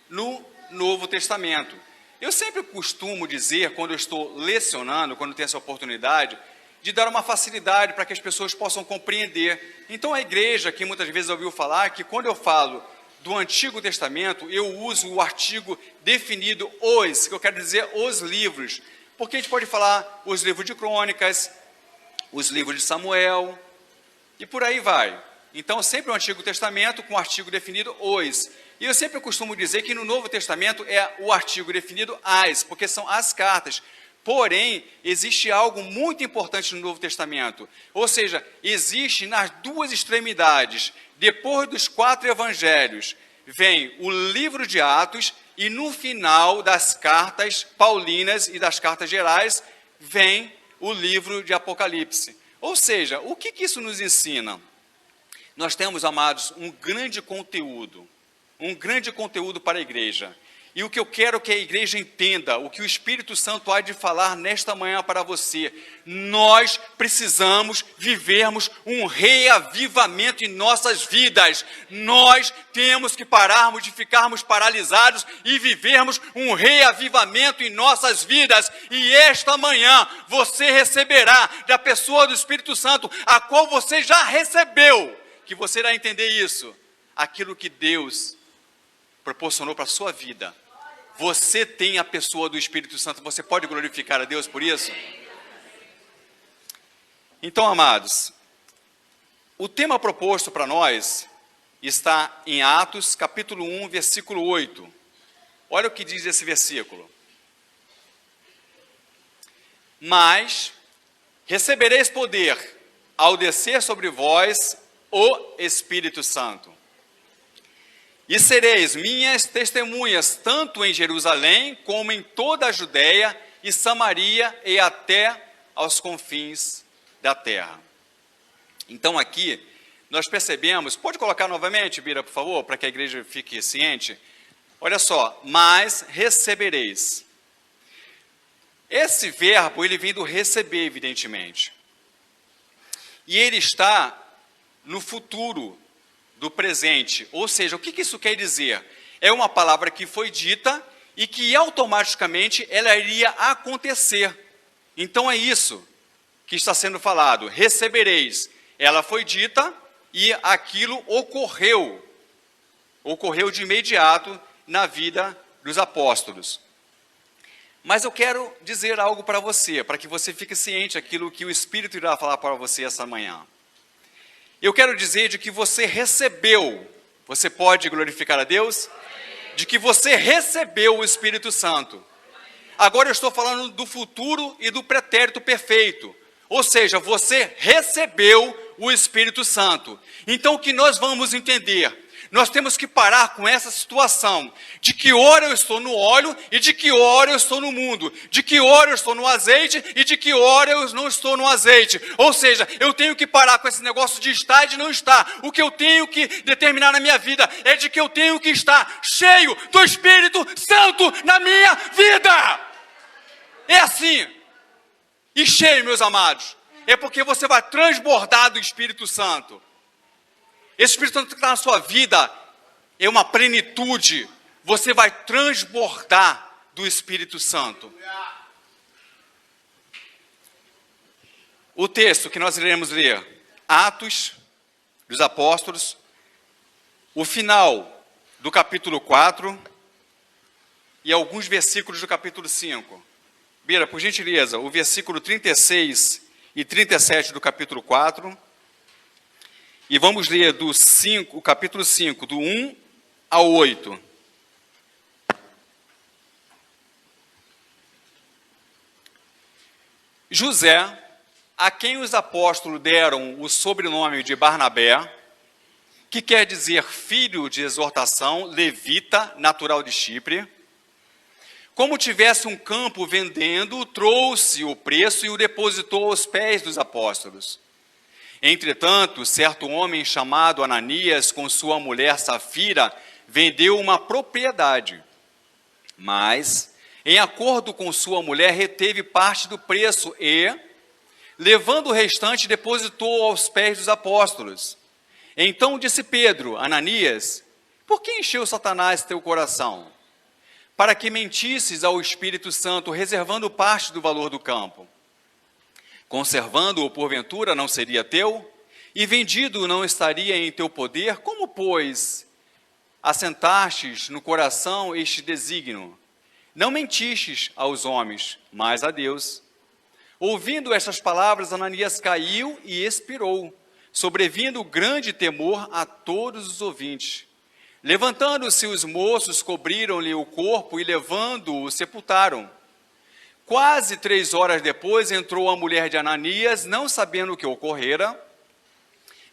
E: no Novo Testamento. Eu sempre costumo dizer, quando eu estou lecionando, quando tenho essa oportunidade, de dar uma facilidade para que as pessoas possam compreender. Então a igreja, que muitas vezes ouviu falar, que quando eu falo do Antigo Testamento, eu uso o artigo definido os, que eu quero dizer os livros, porque a gente pode falar os livros de Crônicas, os livros de Samuel, e por aí vai. Então, sempre o Antigo Testamento com o artigo definido os. E eu sempre costumo dizer que no Novo Testamento é o artigo definido as, porque são as cartas. Porém, existe algo muito importante no Novo Testamento. Ou seja, existe nas duas extremidades, depois dos 4 evangelhos, vem o livro de Atos, e no final das cartas paulinas e das cartas gerais, vem o livro de Apocalipse. Ou seja, o que isso nos ensina? Nós temos, amados, um grande conteúdo para a igreja. E o que eu quero que a igreja entenda, o que o Espírito Santo há de falar nesta manhã para você, nós precisamos vivermos um reavivamento em nossas vidas. Nós temos que pararmos de ficarmos paralisados e vivermos um reavivamento em nossas vidas. E esta manhã você receberá da pessoa do Espírito Santo, a qual você já recebeu, que você irá entender isso, aquilo que Deus proporcionou para a sua vida. Você tem a pessoa do Espírito Santo, você pode glorificar a Deus por isso? Então, amados, o tema proposto para nós está em Atos, capítulo 1, versículo 8. Olha o que diz esse versículo. Mas recebereis poder ao descer sobre vós o Espírito Santo. E sereis minhas testemunhas, tanto em Jerusalém, como em toda a Judéia e Samaria e até aos confins da terra. Então aqui, nós percebemos, pode colocar novamente, Bira, por favor, para que a igreja fique ciente. Olha só, mas recebereis. Esse verbo, ele vem do receber, evidentemente. E ele está no futuro do presente. Ou seja, o que isso quer dizer? é uma palavra que foi dita e que automaticamente ela iria acontecer. Então é isso que está sendo falado. Recebereis. Ela foi dita e aquilo ocorreu. Ocorreu de imediato na vida dos apóstolos. Mas eu quero dizer algo para você, para que você fique ciente daquilo que o Espírito irá falar para você essa manhã. Eu quero dizer de que você recebeu. Você pode glorificar a Deus? De que você recebeu o Espírito Santo. Agora eu estou falando do futuro e do pretérito perfeito. Ou seja, você recebeu o Espírito Santo. Então o que nós vamos entender? Nós temos que parar com essa situação de que hora eu estou no óleo e de que hora eu estou no mundo, de que hora eu estou no azeite e de que hora eu não estou no azeite. Ou seja, eu tenho que parar com esse negócio de estar e de não estar. O que eu tenho que determinar na minha vida é de que eu tenho que estar cheio do Espírito Santo na minha vida. É assim. E cheio, meus amados, é porque você vai transbordar do Espírito Santo. Esse Espírito Santo que está na sua vida é uma plenitude. Você vai transbordar do Espírito Santo. O texto que nós iremos ler, Atos dos Apóstolos, o final do capítulo 4 e alguns versículos do capítulo 5. Bira, por gentileza, o versículo 36 e 37 do capítulo 4. E vamos ler o capítulo 5, do 1 ao 8. José, a quem os apóstolos deram o sobrenome de Barnabé, que quer dizer filho de exortação, levita, natural de Chipre, como tivesse um campo vendendo, trouxe o preço e o depositou aos pés dos apóstolos. Entretanto, certo homem chamado Ananias, com sua mulher Safira, vendeu uma propriedade. Mas, em acordo com sua mulher, reteve parte do preço e, levando o restante, depositou aos pés dos apóstolos. Então disse Pedro, Ananias, por que encheu Satanás teu coração? Para que mentisses ao Espírito Santo, reservando parte do valor do campo. Conservando-o, porventura, não seria teu? E vendido não estaria em teu poder? Como, pois, assentastes no coração este desígnio? Não mentistes aos homens, mas a Deus. Ouvindo estas palavras, Ananias caiu e expirou, sobrevindo grande temor a todos os ouvintes. Levantando-se os moços, cobriram-lhe o corpo e, levando-o, sepultaram. Quase 3 horas depois, entrou a mulher de Ananias, não sabendo o que ocorrera.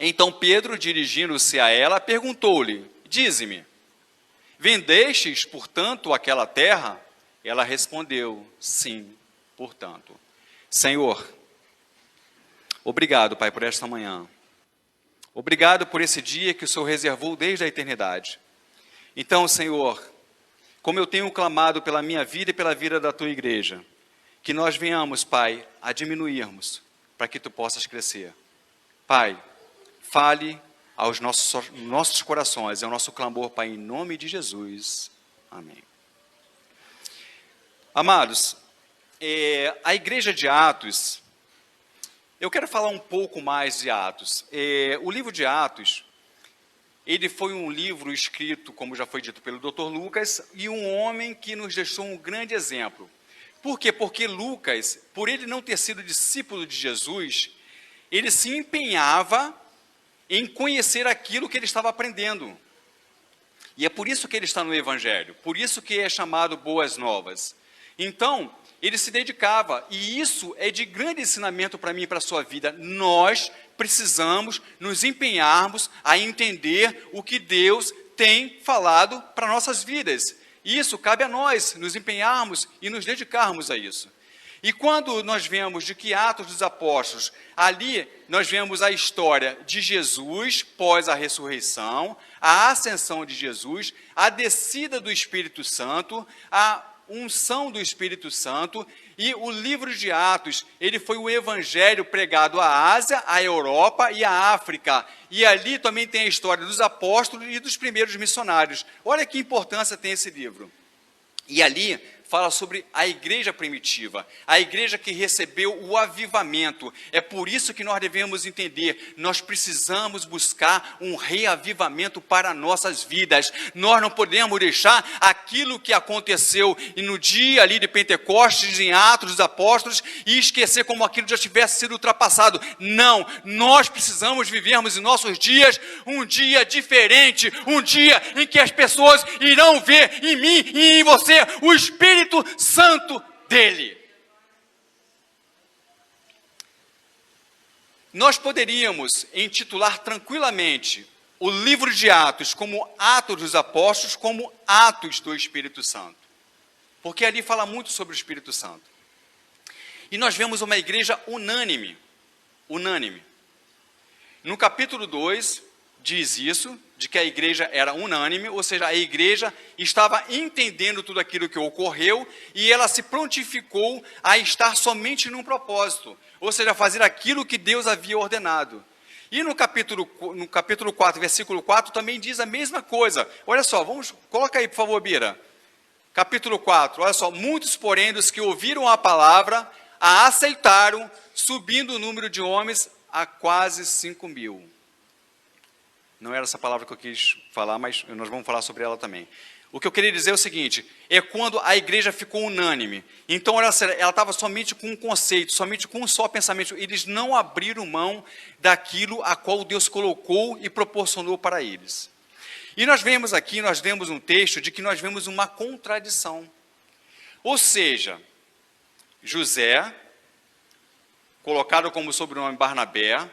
E: Então Pedro, dirigindo-se a ela, perguntou-lhe, dize-me, vendestes, portanto, aquela terra? Ela respondeu, sim, portanto. Senhor, obrigado, Pai, por esta manhã. Obrigado por esse dia que o Senhor reservou desde a eternidade. Então, Senhor, como eu tenho clamado pela minha vida e pela vida da Tua igreja, que nós venhamos, Pai, a diminuirmos, para que Tu possas crescer. Pai, fale aos nossos corações, é o nosso clamor, Pai, em nome de Jesus. Amém. Amados, a igreja de Atos, eu quero falar um pouco mais de Atos. O livro de Atos, ele foi um livro escrito, como já foi dito pelo Dr. Lucas, e um homem que nos deixou um grande exemplo. Por quê? Porque Lucas, por ele não ter sido discípulo de Jesus, ele se empenhava em conhecer aquilo que ele estava aprendendo. E é por isso que ele está no Evangelho, por isso que é chamado Boas Novas. Então, ele se dedicava, e isso é de grande ensinamento para mim e para a sua vida. Nós precisamos nos empenharmos a entender o que Deus tem falado para nossas vidas. Isso cabe a nós, nos empenharmos e nos dedicarmos a isso. E quando nós vemos de que Atos dos Apóstolos, ali nós vemos a história de Jesus pós a ressurreição, a ascensão de Jesus, a descida do Espírito Santo, a unção do Espírito Santo, E o livro de Atos, ele foi o evangelho pregado à Ásia, à Europa e à África. E ali também tem a história dos apóstolos e dos primeiros missionários. Olha que importância tem esse livro. E ali fala sobre a igreja primitiva, a igreja que recebeu o avivamento. É por isso que nós devemos entender, nós precisamos buscar um reavivamento para nossas vidas. Nós não podemos deixar aquilo que aconteceu e no dia ali de Pentecostes, em Atos dos Apóstolos, e esquecer como aquilo já tivesse sido ultrapassado. Não, nós precisamos vivermos em nossos dias um dia diferente, um dia em que as pessoas irão ver em mim e em você o Espírito Santo dele. Nós poderíamos intitular tranquilamente o livro de Atos como Atos dos Apóstolos, como Atos do Espírito Santo, porque ali fala muito sobre o Espírito Santo. E nós vemos uma igreja unânime. No capítulo 2 diz isso, de que a igreja era unânime, ou seja, a igreja estava entendendo tudo aquilo que ocorreu e ela se prontificou a estar somente num propósito, ou seja, fazer aquilo que Deus havia ordenado. E no capítulo 4, versículo 4, também diz a mesma coisa. Olha só, coloca aí, por favor, Bira. Capítulo 4, olha só, muitos, porém, dos que ouviram a palavra, a aceitaram, subindo o número de homens a quase 5.000. Não era essa palavra que eu quis falar, mas nós vamos falar sobre ela também. O que eu queria dizer é o seguinte, é quando a igreja ficou unânime. Então, ela estava somente com um conceito, somente com um só pensamento. Eles não abriram mão daquilo a qual Deus colocou e proporcionou para eles. E nós vemos aqui, nós vemos um texto de que nós vemos uma contradição. Ou seja, José, colocado como sobrenome Barnabé,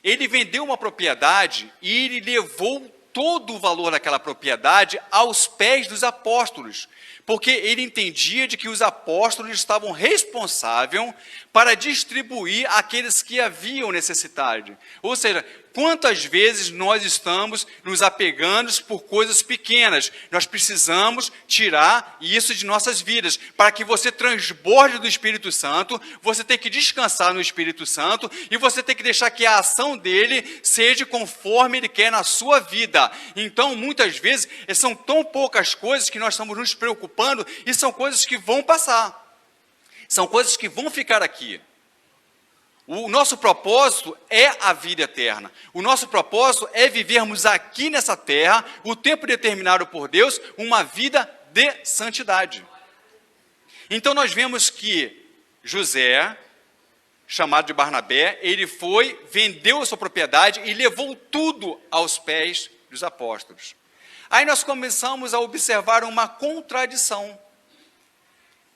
E: ele vendeu uma propriedade e ele levou todo o valor daquela propriedade aos pés dos apóstolos, porque ele entendia de que os apóstolos estavam responsáveis para distribuir àqueles que haviam necessidade. Ou seja, quantas vezes nós estamos nos apegando por coisas pequenas? Nós precisamos tirar isso de nossas vidas. Para que você transborde do Espírito Santo, você tem que descansar no Espírito Santo e você tem que deixar que a ação dele seja conforme ele quer na sua vida. Então, muitas vezes, são tão poucas coisas que nós estamos nos preocupando e são coisas que vão passar. São coisas que vão ficar aqui. O nosso propósito é a vida eterna. O nosso propósito é vivermos aqui nessa terra, o tempo determinado por Deus, uma vida de santidade. Então nós vemos que José, chamado de Barnabé, ele vendeu a sua propriedade e levou tudo aos pés dos apóstolos. Aí nós começamos a observar uma contradição.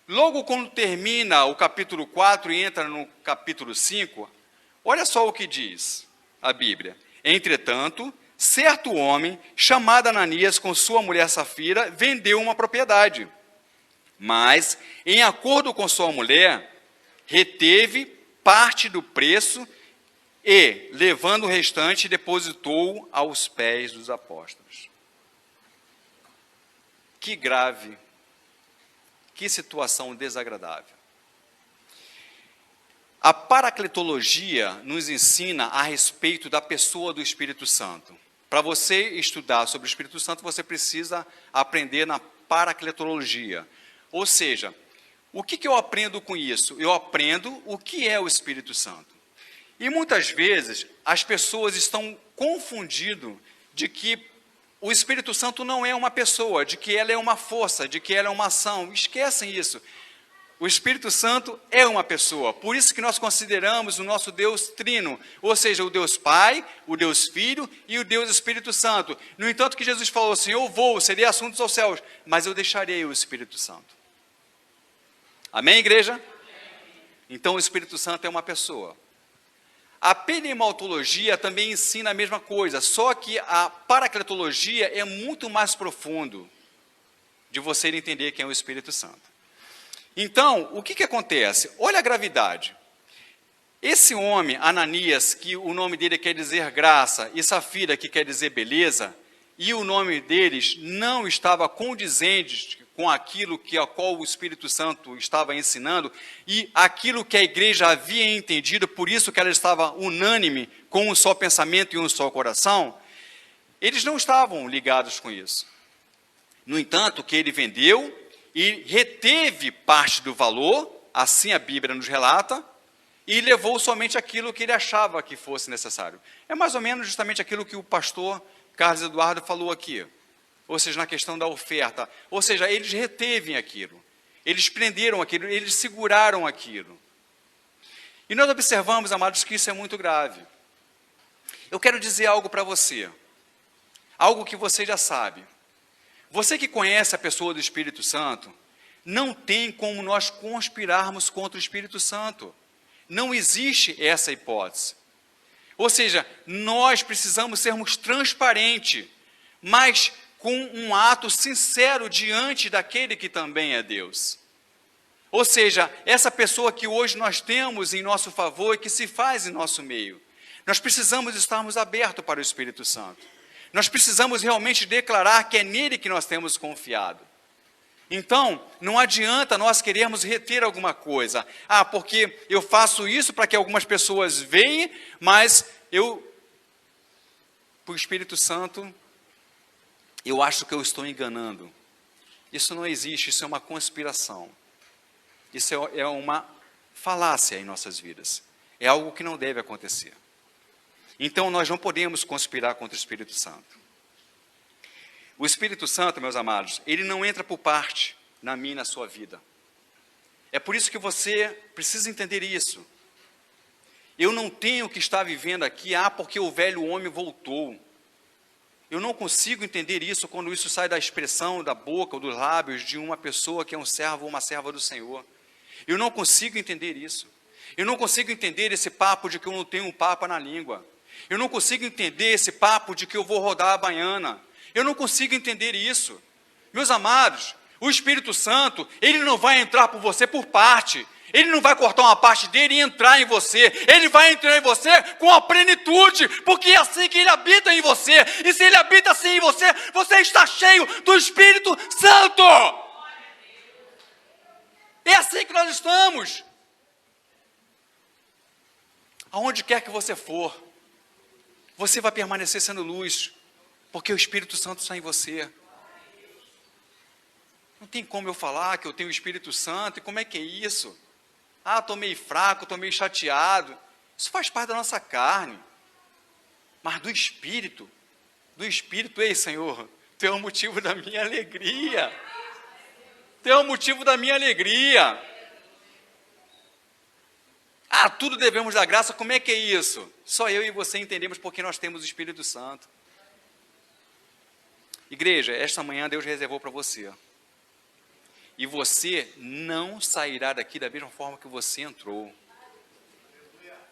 E: Logo quando termina o capítulo 4 e entra no capítulo 5, olha só o que diz a Bíblia. Entretanto, certo homem, chamado Ananias com sua mulher Safira, vendeu uma propriedade. Mas, em acordo com sua mulher, reteve parte do preço e, levando o restante, depositou aos pés dos apóstolos. Que grave. Que situação desagradável. A paracletologia nos ensina a respeito da pessoa do Espírito Santo. Para você estudar sobre o Espírito Santo, você precisa aprender na paracletologia. Ou seja, o que eu aprendo com isso? Eu aprendo o que é o Espírito Santo. E muitas vezes as pessoas estão confundidas de que o Espírito Santo não é uma pessoa, de que ela é uma força, de que ela é uma ação. Esquecem isso. O Espírito Santo é uma pessoa. Por isso que nós consideramos o nosso Deus trino, ou seja, o Deus Pai, o Deus Filho e o Deus Espírito Santo. No entanto que Jesus falou assim, eu vou, serei assuntos aos céus, mas eu deixarei o Espírito Santo. Amém, igreja? Então o Espírito Santo é uma pessoa. A pneumatologia também ensina a mesma coisa, só que a paracletologia é muito mais profundo de você entender quem é o Espírito Santo. Então, o que acontece? Olha a gravidade. Esse homem, Ananias, que o nome dele quer dizer graça, e Safira, que quer dizer beleza, e o nome deles não estava condizente com aquilo a qual o Espírito Santo estava ensinando e aquilo que a igreja havia entendido, por isso que ela estava unânime, com um só pensamento e um só coração, eles não estavam ligados com isso. No entanto, que ele vendeu e reteve parte do valor, assim a Bíblia nos relata, e levou somente aquilo que ele achava que fosse necessário. É mais ou menos justamente aquilo que o pastor Carlos Eduardo falou aqui, ou seja, na questão da oferta. Ou seja, eles retevem aquilo, eles prenderam aquilo, eles seguraram aquilo. E nós observamos, amados, que isso é muito grave. Eu quero dizer algo para você, algo que você já sabe. Você que conhece a pessoa do Espírito Santo, não tem como nós conspirarmos contra o Espírito Santo. Não existe essa hipótese. Ou seja, nós precisamos sermos transparentes, mas com um ato sincero diante daquele que também é Deus. Ou seja, essa pessoa que hoje nós temos em nosso favor e que se faz em nosso meio. Nós precisamos estarmos abertos para o Espírito Santo. Nós precisamos realmente declarar que é nele que nós temos confiado. Então, não adianta nós querermos reter alguma coisa. Ah, porque eu faço isso para que algumas pessoas vejam, mas para o Espírito Santo, eu acho que eu estou enganando. Isso não existe, isso é uma conspiração. Isso é uma falácia em nossas vidas. É algo que não deve acontecer. Então, nós não podemos conspirar contra o Espírito Santo. O Espírito Santo, meus amados, ele não entra por parte na minha e na sua vida. É por isso que você precisa entender isso. Eu não tenho que estar vivendo aqui, porque o velho homem voltou. Eu não consigo entender isso quando isso sai da expressão, da boca ou dos lábios de uma pessoa que é um servo ou uma serva do Senhor. Eu não consigo entender isso. Eu não consigo entender esse papo de que eu não tenho um papa na língua. Eu não consigo entender esse papo de que eu vou rodar a baiana. Eu não consigo entender isso. Meus amados, o Espírito Santo, ele não vai entrar por você por parte. Ele não vai cortar uma parte dele e entrar em você. Ele vai entrar em você com a plenitude, porque é assim que ele habita em você. E se ele habita assim em você, você está cheio do Espírito Santo. É assim que nós estamos. Aonde quer que você for, você vai permanecer sendo luz, porque o Espírito Santo está em você. Não tem como eu falar que eu tenho o Espírito Santo, e como é que é isso? Estou meio fraco, estou meio chateado. Isso faz parte da nossa carne. Mas do Espírito, ei Senhor, Tu é o motivo da minha alegria. Tu é o motivo da minha alegria. Tudo devemos dar graça, como é que é isso? Só eu e você entendemos porque nós temos o Espírito Santo. Igreja, esta manhã Deus reservou para você. E você não sairá daqui da mesma forma que você entrou.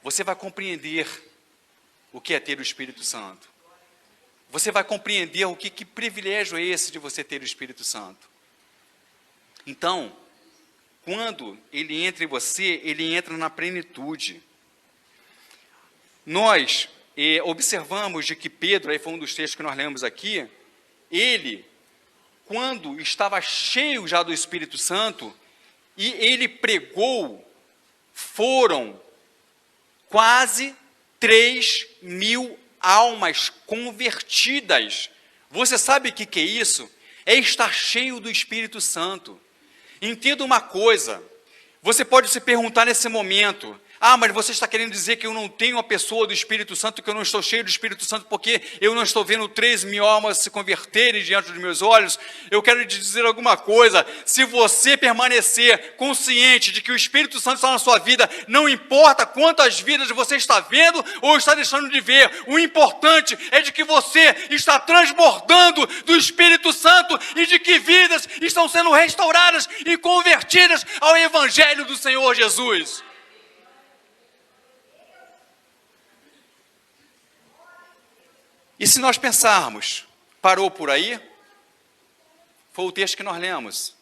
E: Você vai compreender o que é ter o Espírito Santo. Você vai compreender que privilégio é esse de você ter o Espírito Santo. Então, quando ele entra em você, ele entra na plenitude. Nós observamos de que Pedro, aí foi um dos textos que nós lemos aqui, ele, quando estava cheio já do Espírito Santo, e ele pregou, foram quase 3.000 almas convertidas. Você sabe o que é isso? É estar cheio do Espírito Santo. Entenda uma coisa, você pode se perguntar nesse momento, mas você está querendo dizer que eu não tenho a pessoa do Espírito Santo, que eu não estou cheio do Espírito Santo, porque eu não estou vendo 3.000 almas se converterem diante dos meus olhos? Eu quero te dizer alguma coisa, se você permanecer consciente de que o Espírito Santo está na sua vida, não importa quantas vidas você está vendo ou está deixando de ver, o importante é de que você está transbordando do Espírito Santo e de que vidas estão sendo restauradas e convertidas ao Evangelho do Senhor Jesus. E se nós pensarmos, parou por aí? Foi o texto que nós lemos,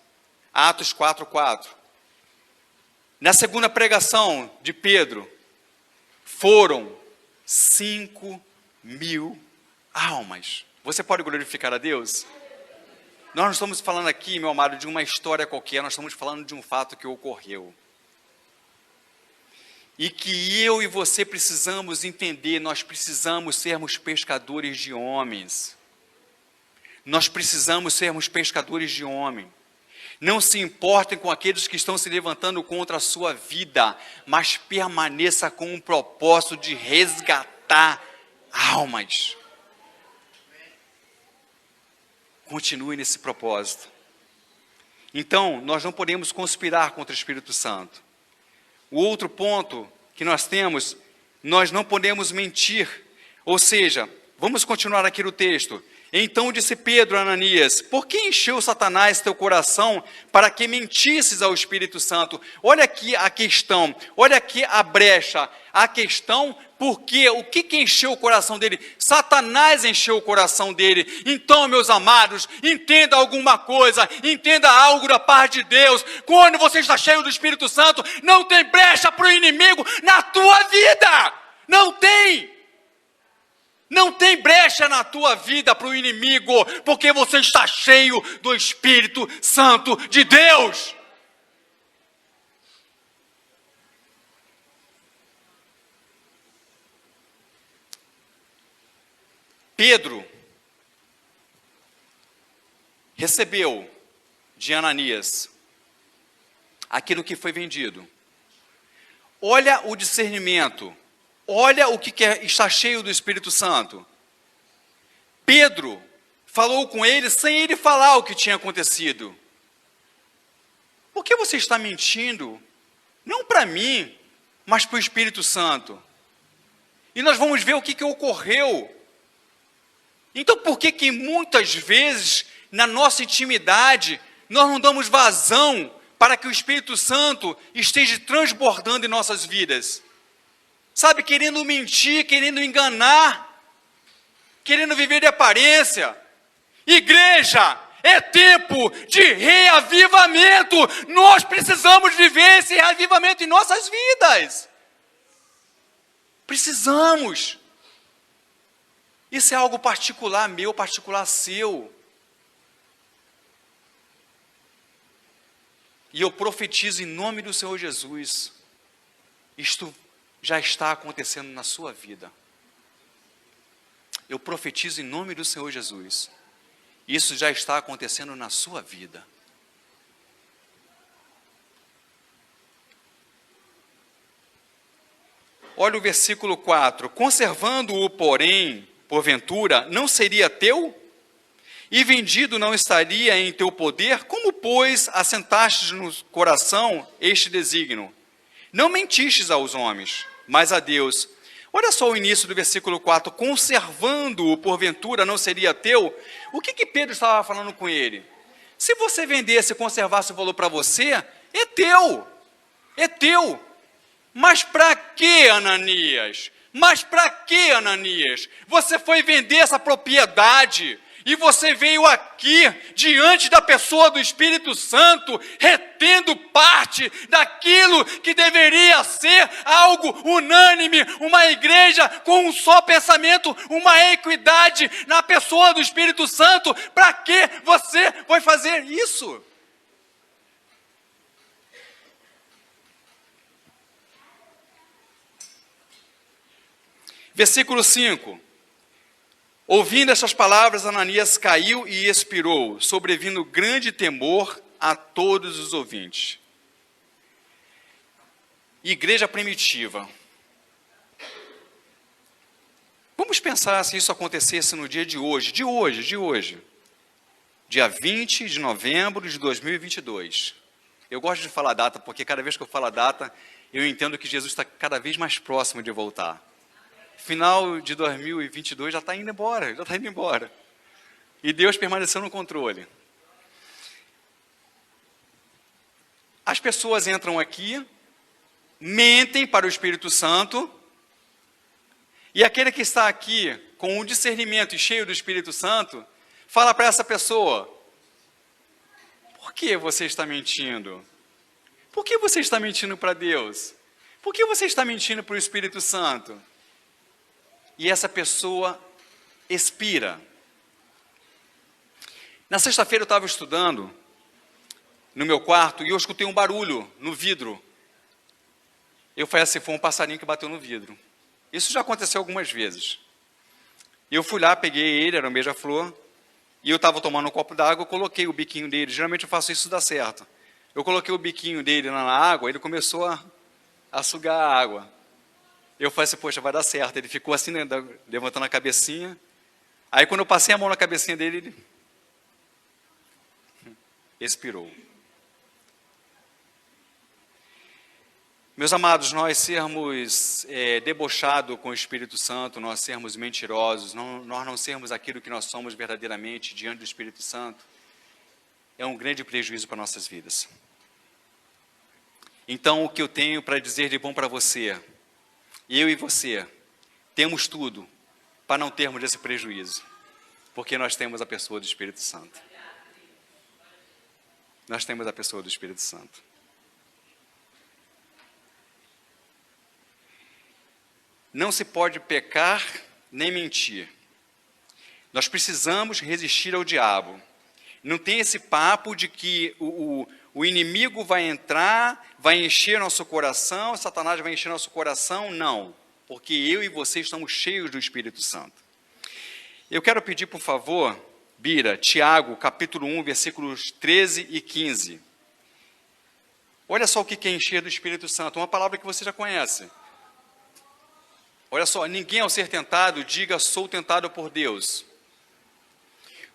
E: Atos 4:4. Na segunda pregação de Pedro, foram 5.000 almas. Você pode glorificar a Deus? Nós não estamos falando aqui, meu amado, de uma história qualquer, nós estamos falando de um fato que ocorreu. E que eu e você precisamos entender, nós precisamos sermos pescadores de homens. Nós precisamos sermos pescadores de homens. Não se importem com aqueles que estão se levantando contra a sua vida, mas permaneça com um propósito de resgatar almas. Continue nesse propósito. Então, nós não podemos conspirar contra o Espírito Santo. O outro ponto que nós temos, nós não podemos mentir. Ou seja, vamos continuar aqui no texto. Então disse Pedro a Ananias: por que encheu Satanás teu coração para que mentisses ao Espírito Santo? Olha aqui a questão, olha aqui a brecha. A questão, porque o que encheu o coração dele? Satanás encheu o coração dele. Então, meus amados, entenda alguma coisa, entenda algo da parte de Deus. Quando você está cheio do Espírito Santo, não tem brecha para o inimigo na tua vida. Não tem. Não tem brecha na tua vida para o inimigo, porque você está cheio do Espírito Santo de Deus. Pedro recebeu de Ananias aquilo que foi vendido. Olha o discernimento. Olha o que está cheio do Espírito Santo. Pedro falou com ele sem ele falar o que tinha acontecido. Por que você está mentindo? Não para mim, mas para o Espírito Santo. E nós vamos ver o que ocorreu. Então por que muitas vezes, na nossa intimidade, nós não damos vazão para que o Espírito Santo esteja transbordando em nossas vidas? Sabe, querendo mentir, querendo enganar, querendo viver de aparência. Igreja, é tempo de reavivamento. Nós precisamos viver esse reavivamento em nossas vidas. Precisamos. Isso é algo particular meu, particular seu. E eu profetizo em nome do Senhor Jesus. Isto já está acontecendo na sua vida. Eu profetizo em nome do Senhor Jesus. Isso já está acontecendo na sua vida. Olha o versículo 4. Conservando-o, porém, porventura, não seria teu? E vendido não estaria em teu poder? Como, pois, assentaste no coração este desígnio? Não mentistes aos homens, mas a Deus. Olha só o início do versículo 4. Conservando-o, porventura, não seria teu? O que Pedro estava falando com ele? Se você vendesse e conservasse o valor para você, é teu. É teu. Mas para que, Ananias? Mas para que, Ananias? Você foi vender essa propriedade e você veio aqui, diante da pessoa do Espírito Santo, retendo parte daquilo que deveria ser algo unânime, uma igreja com um só pensamento, uma equidade na pessoa do Espírito Santo. Para que você foi fazer isso? Versículo 5. Ouvindo estas palavras, Ananias caiu e expirou, sobrevindo grande temor a todos os ouvintes. Igreja primitiva. Vamos pensar se isso acontecesse no dia de hoje. Dia 20 de novembro de 2022. Eu gosto de falar data, porque cada vez que eu falo a data, eu entendo que Jesus está cada vez mais próximo de voltar. Final de 2022 já está indo embora. E Deus permaneceu no controle. As pessoas entram aqui, mentem para o Espírito Santo, e aquele que está aqui com o discernimento e cheio do Espírito Santo, fala para essa pessoa: por que você está mentindo? Por que você está mentindo para Deus? Por que você está mentindo para o Espírito Santo? E essa pessoa expira. Na sexta-feira eu estava estudando no meu quarto e eu escutei um barulho no vidro. Eu falei assim, foi um passarinho que bateu no vidro. Isso já aconteceu algumas vezes. Eu fui lá, peguei ele, era um beija-flor, e eu estava tomando um copo d'água, eu coloquei o biquinho dele, geralmente eu faço isso, dá certo. Eu coloquei o biquinho dele na água, ele começou a sugar a água. Eu falei assim, poxa, vai dar certo. Ele ficou assim, né, levantando a cabecinha. Aí quando eu passei a mão na cabecinha dele, ele expirou. Meus amados, nós sermos debochados com o Espírito Santo, nós sermos mentirosos, nós não sermos aquilo que nós somos verdadeiramente diante do Espírito Santo, é um grande prejuízo para nossas vidas. Então, o que eu tenho para dizer de bom para você, eu e você, temos tudo para não termos esse prejuízo, porque nós temos a pessoa do Espírito Santo. Nós temos a pessoa do Espírito Santo. Não se pode pecar nem mentir. Nós precisamos resistir ao diabo. Não tem esse papo de que o inimigo vai entrar, vai encher nosso coração, Satanás vai encher nosso coração. Não, porque eu e você estamos cheios do Espírito Santo. Eu quero pedir, por favor, Bira, Tiago, capítulo 1, versículos 13 e 15. Olha só o que é encher do Espírito Santo, uma palavra que você já conhece. Olha só, ninguém ao ser tentado diga sou tentado por Deus.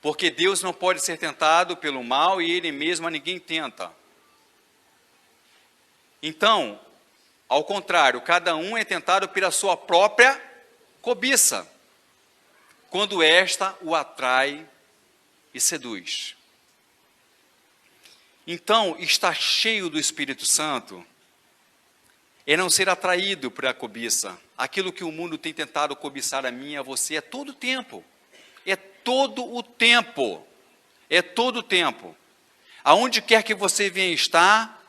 E: Porque Deus não pode ser tentado pelo mal e Ele mesmo a ninguém tenta. Então, ao contrário, cada um é tentado pela sua própria cobiça, quando esta o atrai e seduz. Então, estar cheio do Espírito Santo é não ser atraído por a cobiça. Aquilo que o mundo tem tentado cobiçar a mim e a você é todo o tempo. É todo o tempo. É todo o tempo. Aonde quer que você venha estar,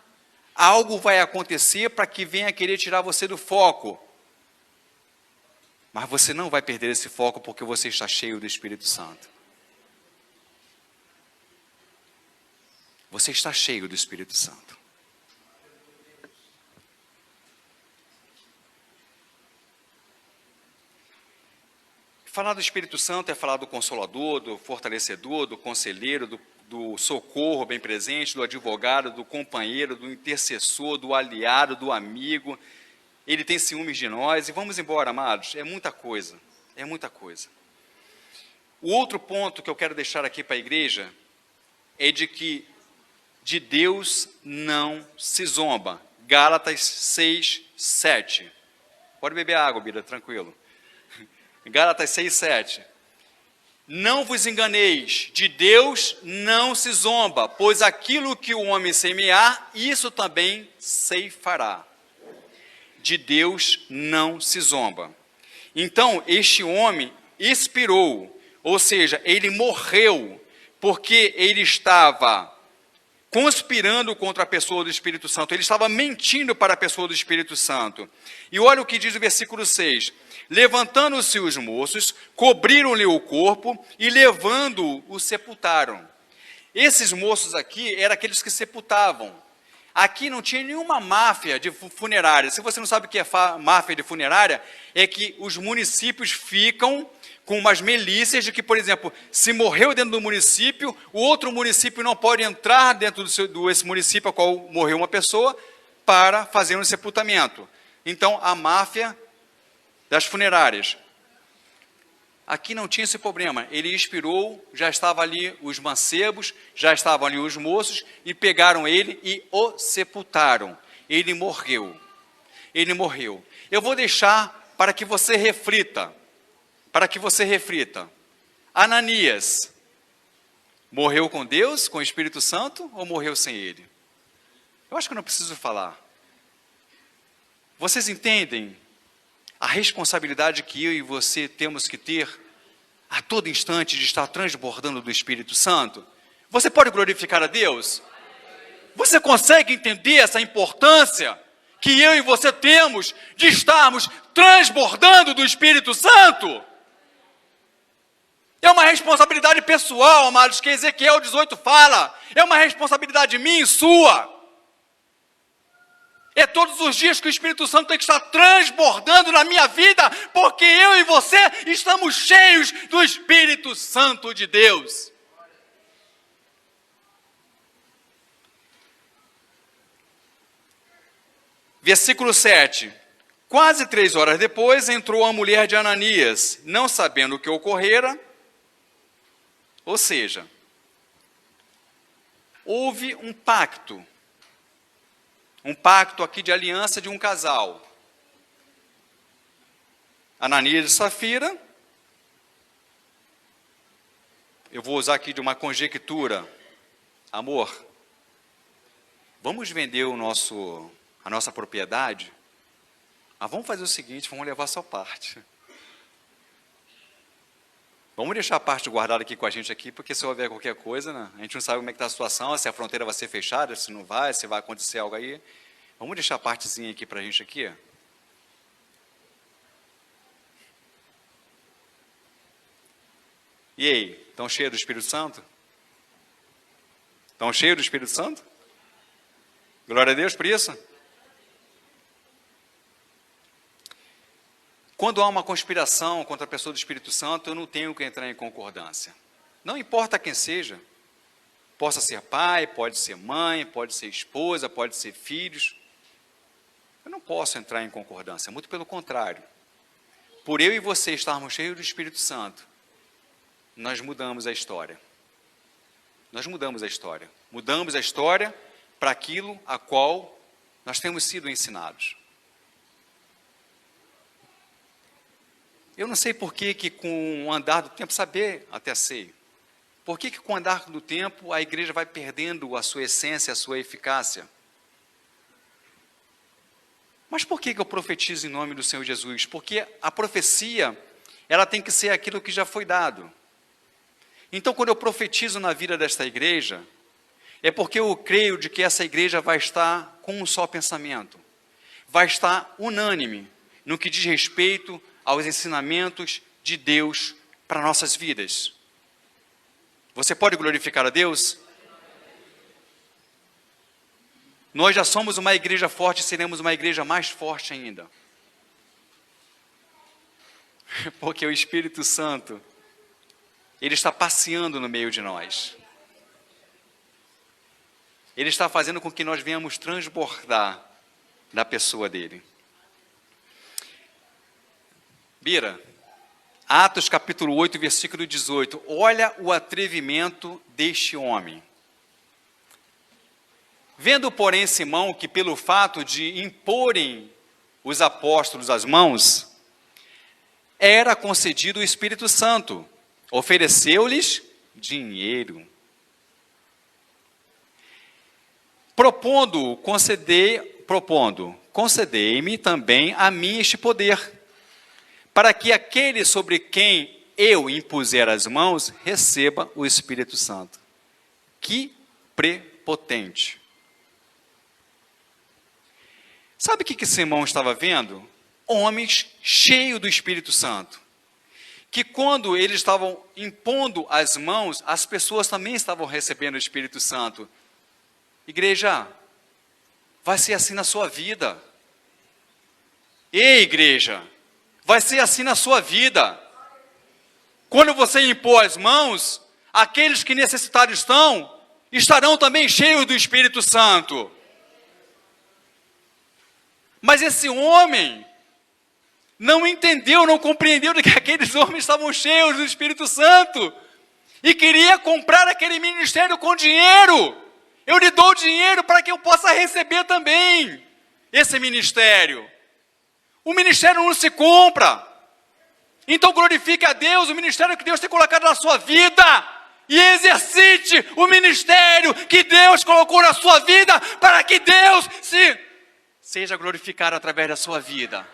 E: algo vai acontecer para que venha querer tirar você do foco. Mas você não vai perder esse foco porque você está cheio do Espírito Santo. Você está cheio do Espírito Santo. Falar do Espírito Santo é falar do Consolador, do Fortalecedor, do Conselheiro, do Socorro bem presente, do Advogado, do Companheiro, do Intercessor, do Aliado, do Amigo. Ele tem ciúmes de nós e vamos embora, amados. É muita coisa, é muita coisa. O outro ponto que eu quero deixar aqui para a igreja é de que de Deus não se zomba. Gálatas 6, 7. Pode beber água, Bira, tranquilo. Gálatas 6, 7. Não vos enganeis, de Deus não se zomba, pois aquilo que o homem semear, isso também ceifará. De Deus não se zomba. Então, este homem expirou, ou seja, ele morreu, porque ele estava conspirando contra a pessoa do Espírito Santo, ele estava mentindo para a pessoa do Espírito Santo. E olha o que diz o versículo 6. Levantando-se os moços, cobriram-lhe o corpo e levando-o, o sepultaram. Esses moços aqui eram aqueles que sepultavam. Aqui não tinha nenhuma máfia de funerária. Se você não sabe o que é máfia de funerária, é que os municípios ficam com umas milícias de que, por exemplo, se morreu dentro do município, o outro município não pode entrar dentro desse município a qual morreu uma pessoa para fazer um sepultamento. Então, a máfia das funerárias. Aqui não tinha esse problema. Ele expirou, já estava ali os mancebos, já estavam ali os moços, e pegaram ele e o sepultaram. Ele morreu. Ele morreu. Eu vou deixar para que você reflita. Para que você reflita. Ananias morreu com Deus, com o Espírito Santo, ou morreu sem ele? Eu acho que eu não preciso falar. Vocês entendem a responsabilidade que eu e você temos que ter a todo instante de estar transbordando do Espírito Santo? Você pode glorificar a Deus? Você consegue entender essa importância que eu e você temos de estarmos transbordando do Espírito Santo? É uma responsabilidade pessoal, amados, que Ezequiel 18 fala. É uma responsabilidade minha e sua. É todos os dias que o Espírito Santo tem que estar transbordando na minha vida, porque eu e você estamos cheios do Espírito Santo de Deus. Versículo 7. Quase 3 horas depois, entrou a mulher de Ananias, não sabendo o que ocorrera. Ou seja, houve um pacto aqui de aliança de um casal. Ananias e Safira. Eu vou usar aqui de uma conjectura. Amor, vamos vender a nossa propriedade? Mas vamos fazer o seguinte, vamos levar só parte. Vamos deixar a parte guardada aqui com a gente aqui, porque se houver qualquer coisa, né, a gente não sabe como é que está a situação, se a fronteira vai ser fechada, se não vai, se vai acontecer algo aí. Vamos deixar a partezinha aqui para a gente aqui. E aí, estão cheios do Espírito Santo? Estão cheios do Espírito Santo? Glória a Deus por isso. Quando há uma conspiração contra a pessoa do Espírito Santo, eu não tenho que entrar em concordância. Não importa quem seja. Possa ser pai, pode ser mãe, pode ser esposa, pode ser filhos. Eu não posso entrar em concordância, muito pelo contrário. Por eu e você estarmos cheios do Espírito Santo, nós mudamos a história. Nós mudamos a história. Mudamos a história para aquilo a qual nós temos sido ensinados. Eu não sei por que com o andar do tempo, saber até sei, por que com o andar do tempo a igreja vai perdendo a sua essência, a sua eficácia? Mas por que eu profetizo em nome do Senhor Jesus? Porque a profecia, ela tem que ser aquilo que já foi dado. Então, quando eu profetizo na vida desta igreja, é porque eu creio de que essa igreja vai estar com um só pensamento, vai estar unânime no que diz respeito aos ensinamentos de Deus para nossas vidas. Você pode glorificar a Deus? Nós já somos uma igreja forte e seremos uma igreja mais forte ainda. Porque o Espírito Santo, ele está passeando no meio de nós. Ele está fazendo com que nós venhamos transbordar da pessoa dele. Bira, Atos capítulo 8, versículo 18. Olha o atrevimento deste homem. Vendo, porém, Simão que pelo fato de imporem os apóstolos as mãos, era concedido o Espírito Santo, ofereceu-lhes dinheiro. Propondo, concedei-me também a mim este poder, para que aquele sobre quem eu impuser as mãos receba o Espírito Santo. Que prepotente! Sabe o que Simão estava vendo? Homens cheios do Espírito Santo. Que quando eles estavam impondo as mãos, as pessoas também estavam recebendo o Espírito Santo. Igreja, vai ser assim na sua vida. Ei, igreja, vai ser assim na sua vida. Quando você impor as mãos, aqueles que necessitados estão, estarão também cheios do Espírito Santo. Mas esse homem não entendeu, não compreendeu de que aqueles homens estavam cheios do Espírito Santo e queria comprar aquele ministério com dinheiro. Eu lhe dou dinheiro para que eu possa receber também esse ministério. O ministério não se compra. Então glorifique a Deus, o ministério que Deus tem colocado na sua vida. E exercite o ministério que Deus colocou na sua vida, para que Deus seja glorificado através da sua vida.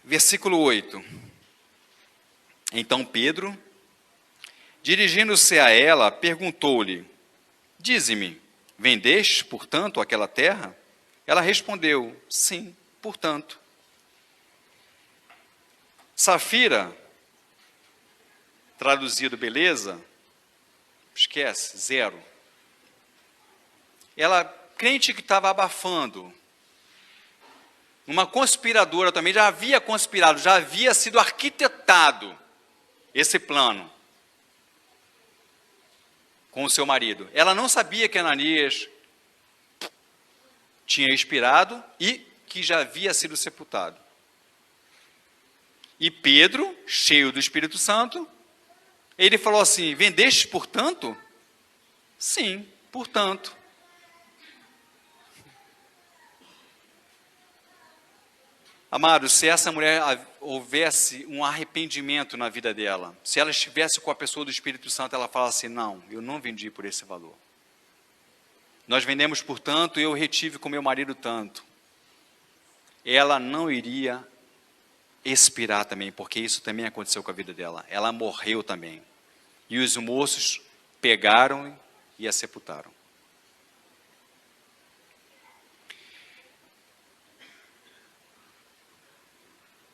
E: Versículo 8. Então Pedro, dirigindo-se a ela, perguntou-lhe: Dize-me, vendeste, portanto, aquela terra? Ela respondeu, sim, portanto. Safira, traduzido beleza, esquece, zero. Ela, crente que estava abafando, uma conspiradora também, já havia conspirado, já havia sido arquitetado esse plano com o seu marido. Ela não sabia que Ananias tinha expirado e que já havia sido sepultado. E Pedro, cheio do Espírito Santo, ele falou assim, vendeste portanto? Sim, portanto. Amados, se essa mulher houvesse um arrependimento na vida dela, se ela estivesse com a pessoa do Espírito Santo, ela fala assim, não, eu não vendi por esse valor. Nós vendemos por tanto, eu retive com meu marido tanto. Ela não iria expirar também, porque isso também aconteceu com a vida dela. Ela morreu também. E os moços pegaram e a sepultaram.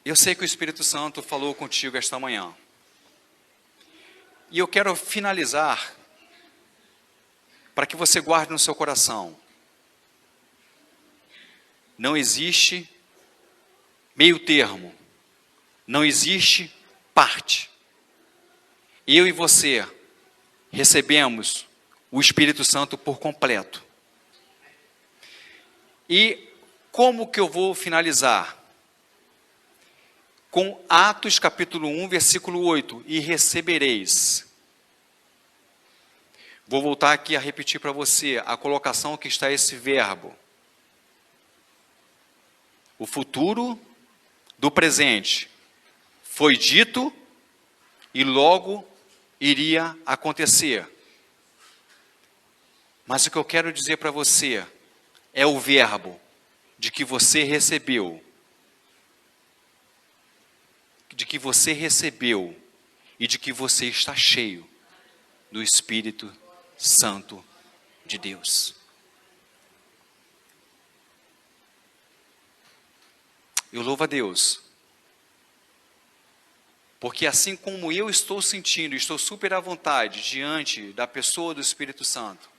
E: Eu sei que o Espírito Santo falou contigo esta manhã. E eu quero finalizar para que você guarde no seu coração. Não existe meio termo. Não existe parte. Eu e você recebemos o Espírito Santo por completo. E como que eu vou finalizar? Com Atos capítulo 1, versículo 8, e recebereis. Vou voltar aqui a repetir para você a colocação que está esse verbo. O futuro do presente foi dito e logo iria acontecer. Mas o que eu quero dizer para você é o verbo de que você recebeu. De que você recebeu e de que você está cheio do Espírito Santo de Deus. Eu louvo a Deus, porque assim como eu estou sentindo, estou super à vontade diante da pessoa do Espírito Santo,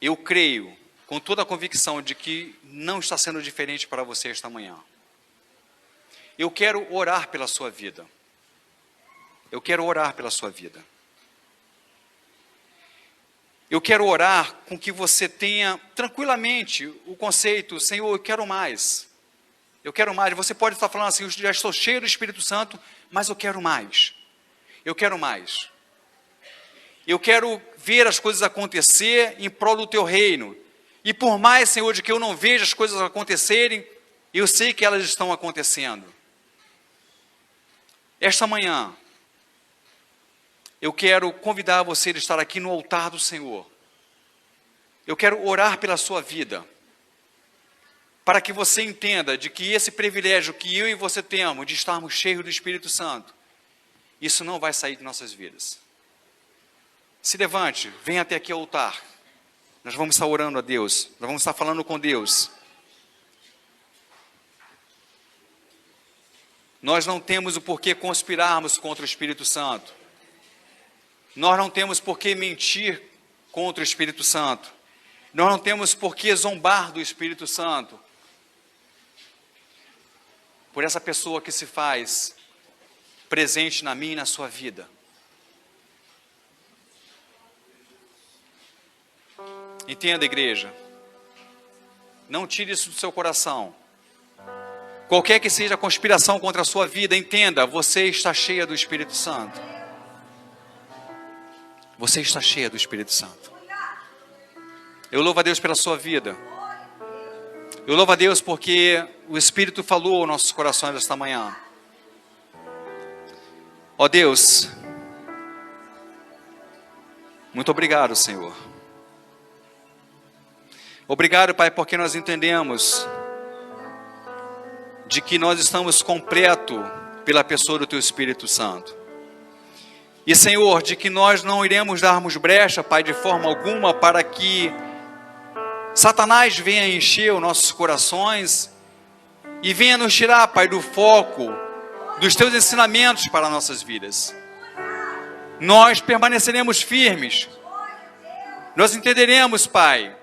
E: eu creio com toda a convicção de que não está sendo diferente para você esta manhã. Eu quero orar pela sua vida. Eu quero orar pela sua vida. Eu quero orar com que você tenha tranquilamente o conceito, Senhor, eu quero mais. Eu quero mais. Você pode estar falando assim, eu já estou cheio do Espírito Santo, mas eu quero mais. Eu quero mais. Eu quero ver as coisas acontecer em prol do teu reino. E por mais, Senhor, de que eu não veja as coisas acontecerem, eu sei que elas estão acontecendo. Esta manhã, eu quero convidar você a estar aqui no altar do Senhor. Eu quero orar pela sua vida, para que você entenda de que esse privilégio que eu e você temos de estarmos cheios do Espírito Santo, isso não vai sair de nossas vidas. Se levante, venha até aqui ao altar. Nós vamos estar orando a Deus, nós vamos estar falando com Deus. Nós não temos o porquê conspirarmos contra o Espírito Santo. Nós não temos porquê mentir contra o Espírito Santo. Nós não temos porquê zombar do Espírito Santo. Por essa pessoa que se faz presente na minha e na sua vida. Entenda, igreja. Não tire isso do seu coração. Qualquer que seja a conspiração contra a sua vida, entenda, você está cheia do Espírito Santo. Você está cheia do Espírito Santo. Eu louvo a Deus pela sua vida. Eu louvo a Deus porque o Espírito falou aos nossos corações esta manhã. Ó Deus, muito obrigado, Senhor. Obrigado, Pai, porque nós entendemos de que nós estamos completos pela pessoa do Teu Espírito Santo. E, Senhor, de que nós não iremos darmos brecha, Pai, de forma alguma, para que Satanás venha encher os nossos corações e venha nos tirar, Pai, do foco dos Teus ensinamentos para nossas vidas. Nós permaneceremos firmes. Nós entenderemos, Pai,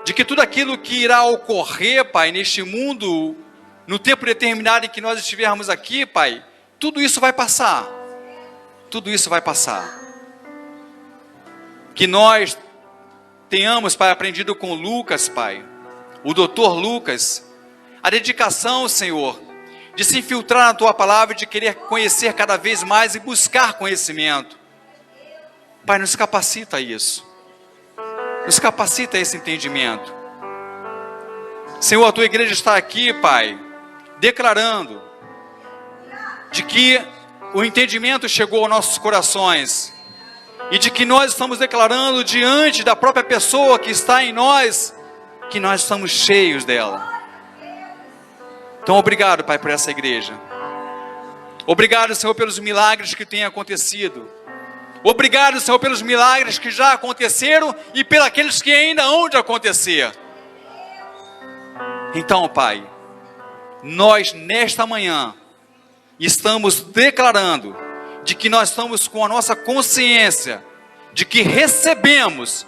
E: de que tudo aquilo que irá ocorrer, Pai, neste mundo, no tempo determinado em que nós estivermos aqui, Pai, tudo isso vai passar. Tudo isso vai passar. Que nós tenhamos, Pai, aprendido com Lucas, Pai, o doutor Lucas, a dedicação, Senhor, de se infiltrar na Tua palavra, de querer conhecer cada vez mais e buscar conhecimento. Pai, nos capacita a isso. Nos capacita a esse entendimento. Senhor, a Tua igreja está aqui, Pai, declarando de que o entendimento chegou aos nossos corações e de que nós estamos declarando diante da própria pessoa que está em nós, que nós estamos cheios dela. Então, obrigado, Pai, por essa igreja. Obrigado, Senhor, pelos milagres que têm acontecido. Obrigado, Senhor, pelos milagres que já aconteceram e pelos aqueles que ainda hão de acontecer. Então, Pai, nós nesta manhã estamos declarando de que nós estamos com a nossa consciência de que recebemos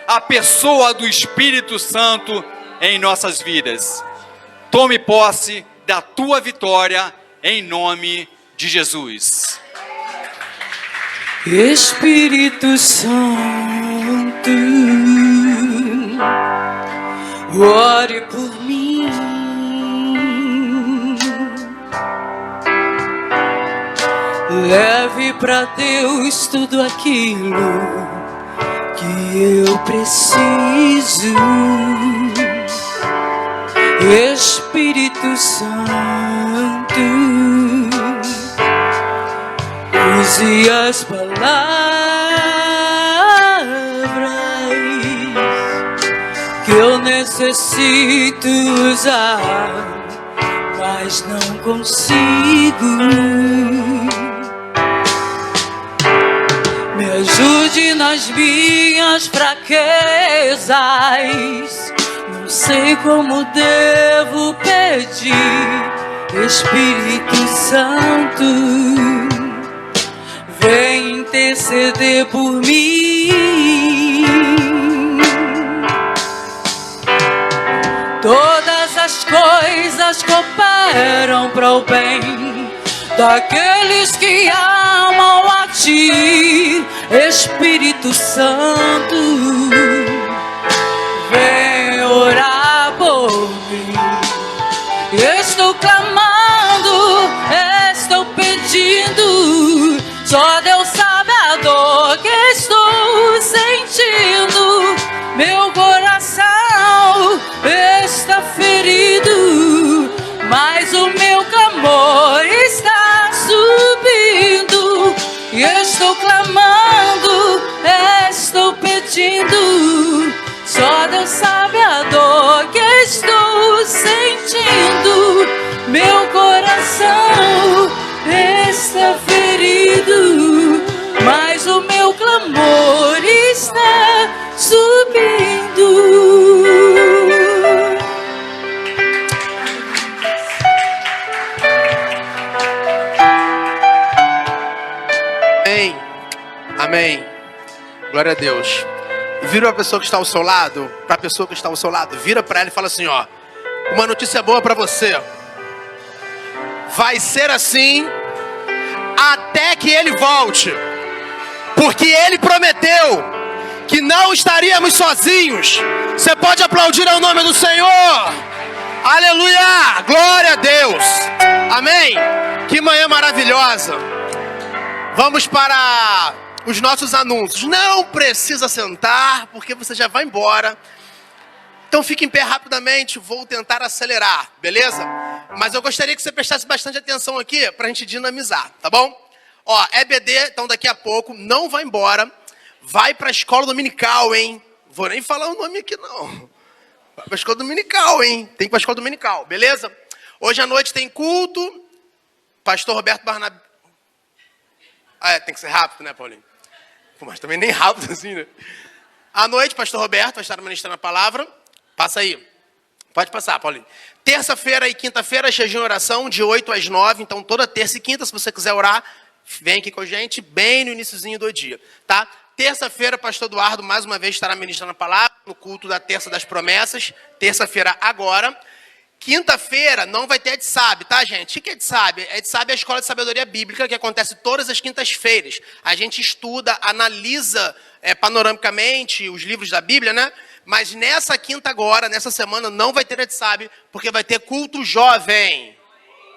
E: a pessoa do Espírito Santo em nossas vidas. Tome posse da Tua vitória em nome de Jesus.
C: Espírito Santo, ore por mim. Leve para Deus tudo aquilo que eu preciso. Espírito Santo, use as palavras que eu necessito usar, mas não consigo. Me ajude nas minhas fraquezas, não sei como devo pedir. Espírito Santo, vem interceder por mim. Todas as coisas cooperam para o bem daqueles que amam a Ti. Espírito Santo, vem orar por mim. Estou clamando, estou pedindo, só Deus sabe a dor que estou sentindo. Meu coração está ferido, mas o meu clamor está subindo. E estou clamando, estou pedindo, só Deus sabe a dor que estou sentindo. Meu coração está ferido, mas o meu clamor está subindo.
D: Amém. Amém. Glória a Deus. Vira a pessoa que está ao seu lado, para a pessoa que está ao seu lado, vira para ela e fala assim, ó: uma notícia boa para você. Vai ser assim até que Ele volte, porque Ele prometeu que não estaríamos sozinhos. Você pode aplaudir ao nome do Senhor. Aleluia, glória a Deus. Amém. Que manhã maravilhosa. Vamos para os nossos anúncios. Não precisa sentar, porque você já vai embora. Então fique em pé rapidamente, vou tentar acelerar, beleza? Mas eu gostaria que você prestasse bastante atenção aqui, para a gente dinamizar, tá bom? Ó, EBD, então daqui a pouco, não vai embora. Vai para a escola dominical, hein? Vou nem falar o nome aqui, não. Vai para a escola dominical, hein? Tem que ir para a escola dominical, beleza? Hoje à noite tem culto. Pastor Roberto Barnabé. Tem que ser rápido, né, Paulinho? Pô, mas também nem rápido assim, né? À noite, Pastor Roberto vai estar ministrando a palavra. Passa aí. Pode passar, Paulinho. Terça-feira e quinta-feira, jejum e oração, de 8 às 9. Então, toda terça e quinta, se você quiser orar, vem aqui com a gente, bem no iniciozinho do dia, tá? Terça-feira, Pastor Eduardo, mais uma vez, estará ministrando a palavra no culto da Terça das Promessas. Terça-feira, agora. Quinta-feira não vai ter EdSab, tá, gente? O que é EdSab? EdSab é a Escola de Sabedoria Bíblica, que acontece todas as quintas-feiras. A gente estuda, analisa panoramicamente os livros da Bíblia, né? Mas nessa quinta agora, nessa semana, não vai ter EdSab, porque vai ter culto jovem.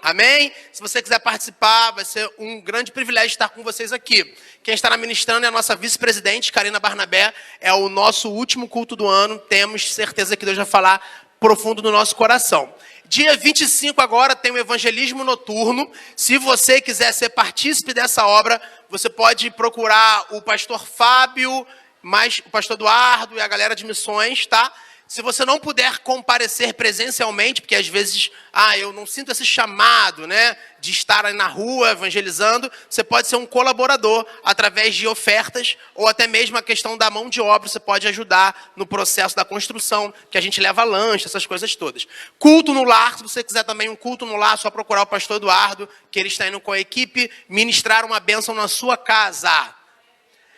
D: Amém? Se você quiser participar, vai ser um grande privilégio estar com vocês aqui. Quem estará ministrando é a nossa vice-presidente, Karina Barnabé. É o nosso último culto do ano. Temos certeza que Deus vai falar profundo no nosso coração. Dia 25 agora tem o evangelismo noturno. Se você quiser ser partícipe dessa obra, você pode procurar o pastor Fábio, mais o pastor Eduardo e a galera de missões, tá? Se você não puder comparecer presencialmente, porque às vezes, eu não sinto esse chamado, né, de estar aí na rua evangelizando, você pode ser um colaborador através de ofertas, ou até mesmo a questão da mão de obra, você pode ajudar no processo da construção, que a gente leva lanche, essas coisas todas. Culto no lar, se você quiser também um culto no lar, é só procurar o pastor Eduardo, que ele está indo com a equipe, ministrar uma bênção na sua casa.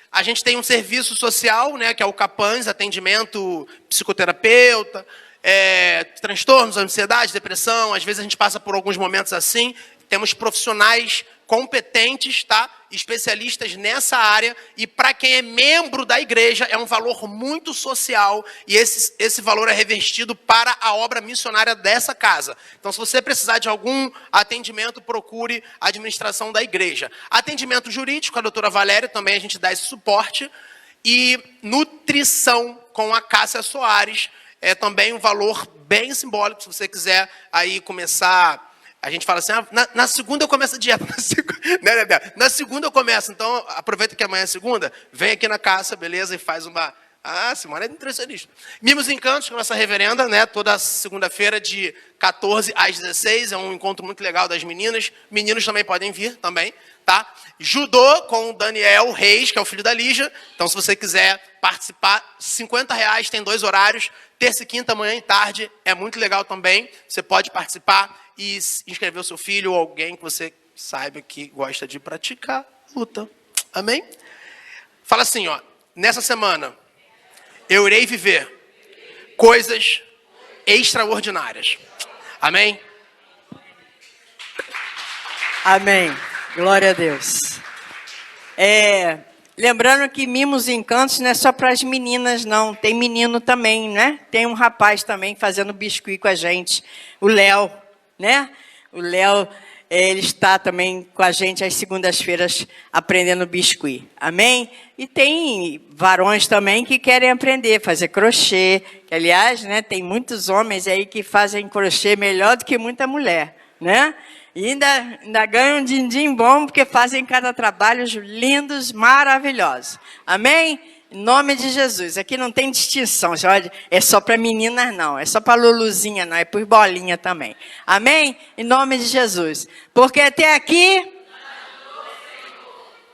D: A gente tem um serviço social, né, que é o CAPANS, atendimento psicoterapeuta, transtornos, ansiedade, depressão. Às vezes a gente passa por alguns momentos assim. Temos profissionais competentes, tá? Especialistas nessa área. E para quem é membro da igreja, é um valor muito social. E esse valor é revestido para a obra missionária dessa casa. Então, se você precisar de algum atendimento, procure a administração da igreja. Atendimento jurídico, a doutora Valéria, também a gente dá esse suporte. E nutrição com a Cássia Soares, é também um valor bem simbólico, se você quiser aí começar. A gente fala assim, na segunda eu começo a dieta. Na segunda eu começo. Então, aproveita que amanhã é segunda, vem aqui na Cássia, beleza? E faz uma... Simone é nutricionista. Mimos e Encantos, com a nossa reverenda, né? Toda segunda-feira, de 14 às 16. É um encontro muito legal das meninas. Meninos também podem vir, também, tá? Judô com o Daniel Reis, que é o filho da Lígia. Então, se você quiser participar, R$50, tem 2 horários. Terça e quinta, manhã e tarde. É muito legal também. Você pode participar e inscrever o seu filho ou alguém que você saiba que gosta de praticar luta. Amém? Fala assim, nessa semana, eu irei viver coisas extraordinárias. Amém?
C: Amém. Glória a Deus. Lembrando que Mimos e Encantos não é só para as meninas, não. Tem menino também, né? Tem um rapaz também fazendo biscuit com a gente. O Léo, né? O Léo, ele está também com a gente às segundas-feiras aprendendo biscuit. Amém? E tem varões também que querem aprender a fazer crochê. Que, aliás, né, tem muitos homens aí que fazem crochê melhor do que muita mulher, né? E ainda ganham um din-din bom, porque fazem cada trabalho lindos, maravilhosos. Amém? Em nome de Jesus. Aqui não tem distinção. Olha, é só para meninas, não. É só para Luluzinha, não. É por bolinha também. Amém? Em nome de Jesus. Porque até aqui,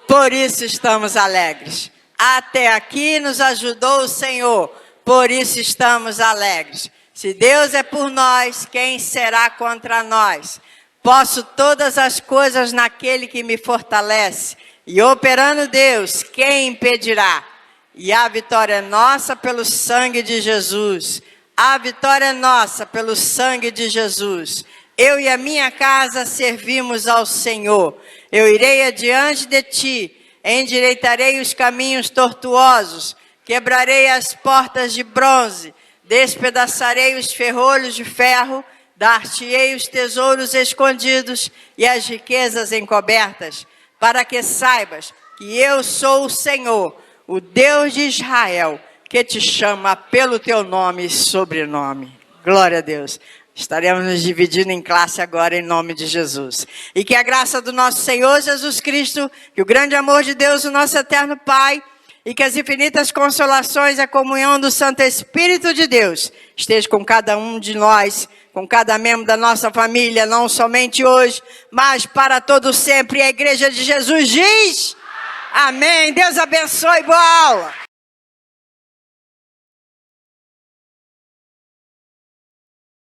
C: por isso estamos alegres. Até aqui nos ajudou o Senhor. Por isso estamos alegres. Se Deus é por nós, quem será contra nós? Posso todas as coisas naquele que me fortalece. E operando Deus, quem impedirá? E a vitória é nossa pelo sangue de Jesus. A vitória é nossa pelo sangue de Jesus. Eu e a minha casa servimos ao Senhor. Eu irei adiante de ti. Endireitarei os caminhos tortuosos. Quebrarei as portas de bronze. Despedaçarei os ferrolhos de ferro. Dar-te-ei os tesouros escondidos e as riquezas encobertas, para que saibas que eu sou o Senhor, o Deus de Israel, que te chama pelo teu nome e sobrenome. Glória a Deus. Estaremos nos dividindo em classe agora, em nome de Jesus. E que a graça do nosso Senhor Jesus Cristo, que o grande amor de Deus, o nosso eterno Pai, e que as infinitas consolações e a comunhão do Santo Espírito de Deus esteja com cada um de nós,
F: com cada membro da nossa família, não somente hoje, mas para todo sempre. A Igreja de Jesus diz: amém. Deus abençoe, boa aula.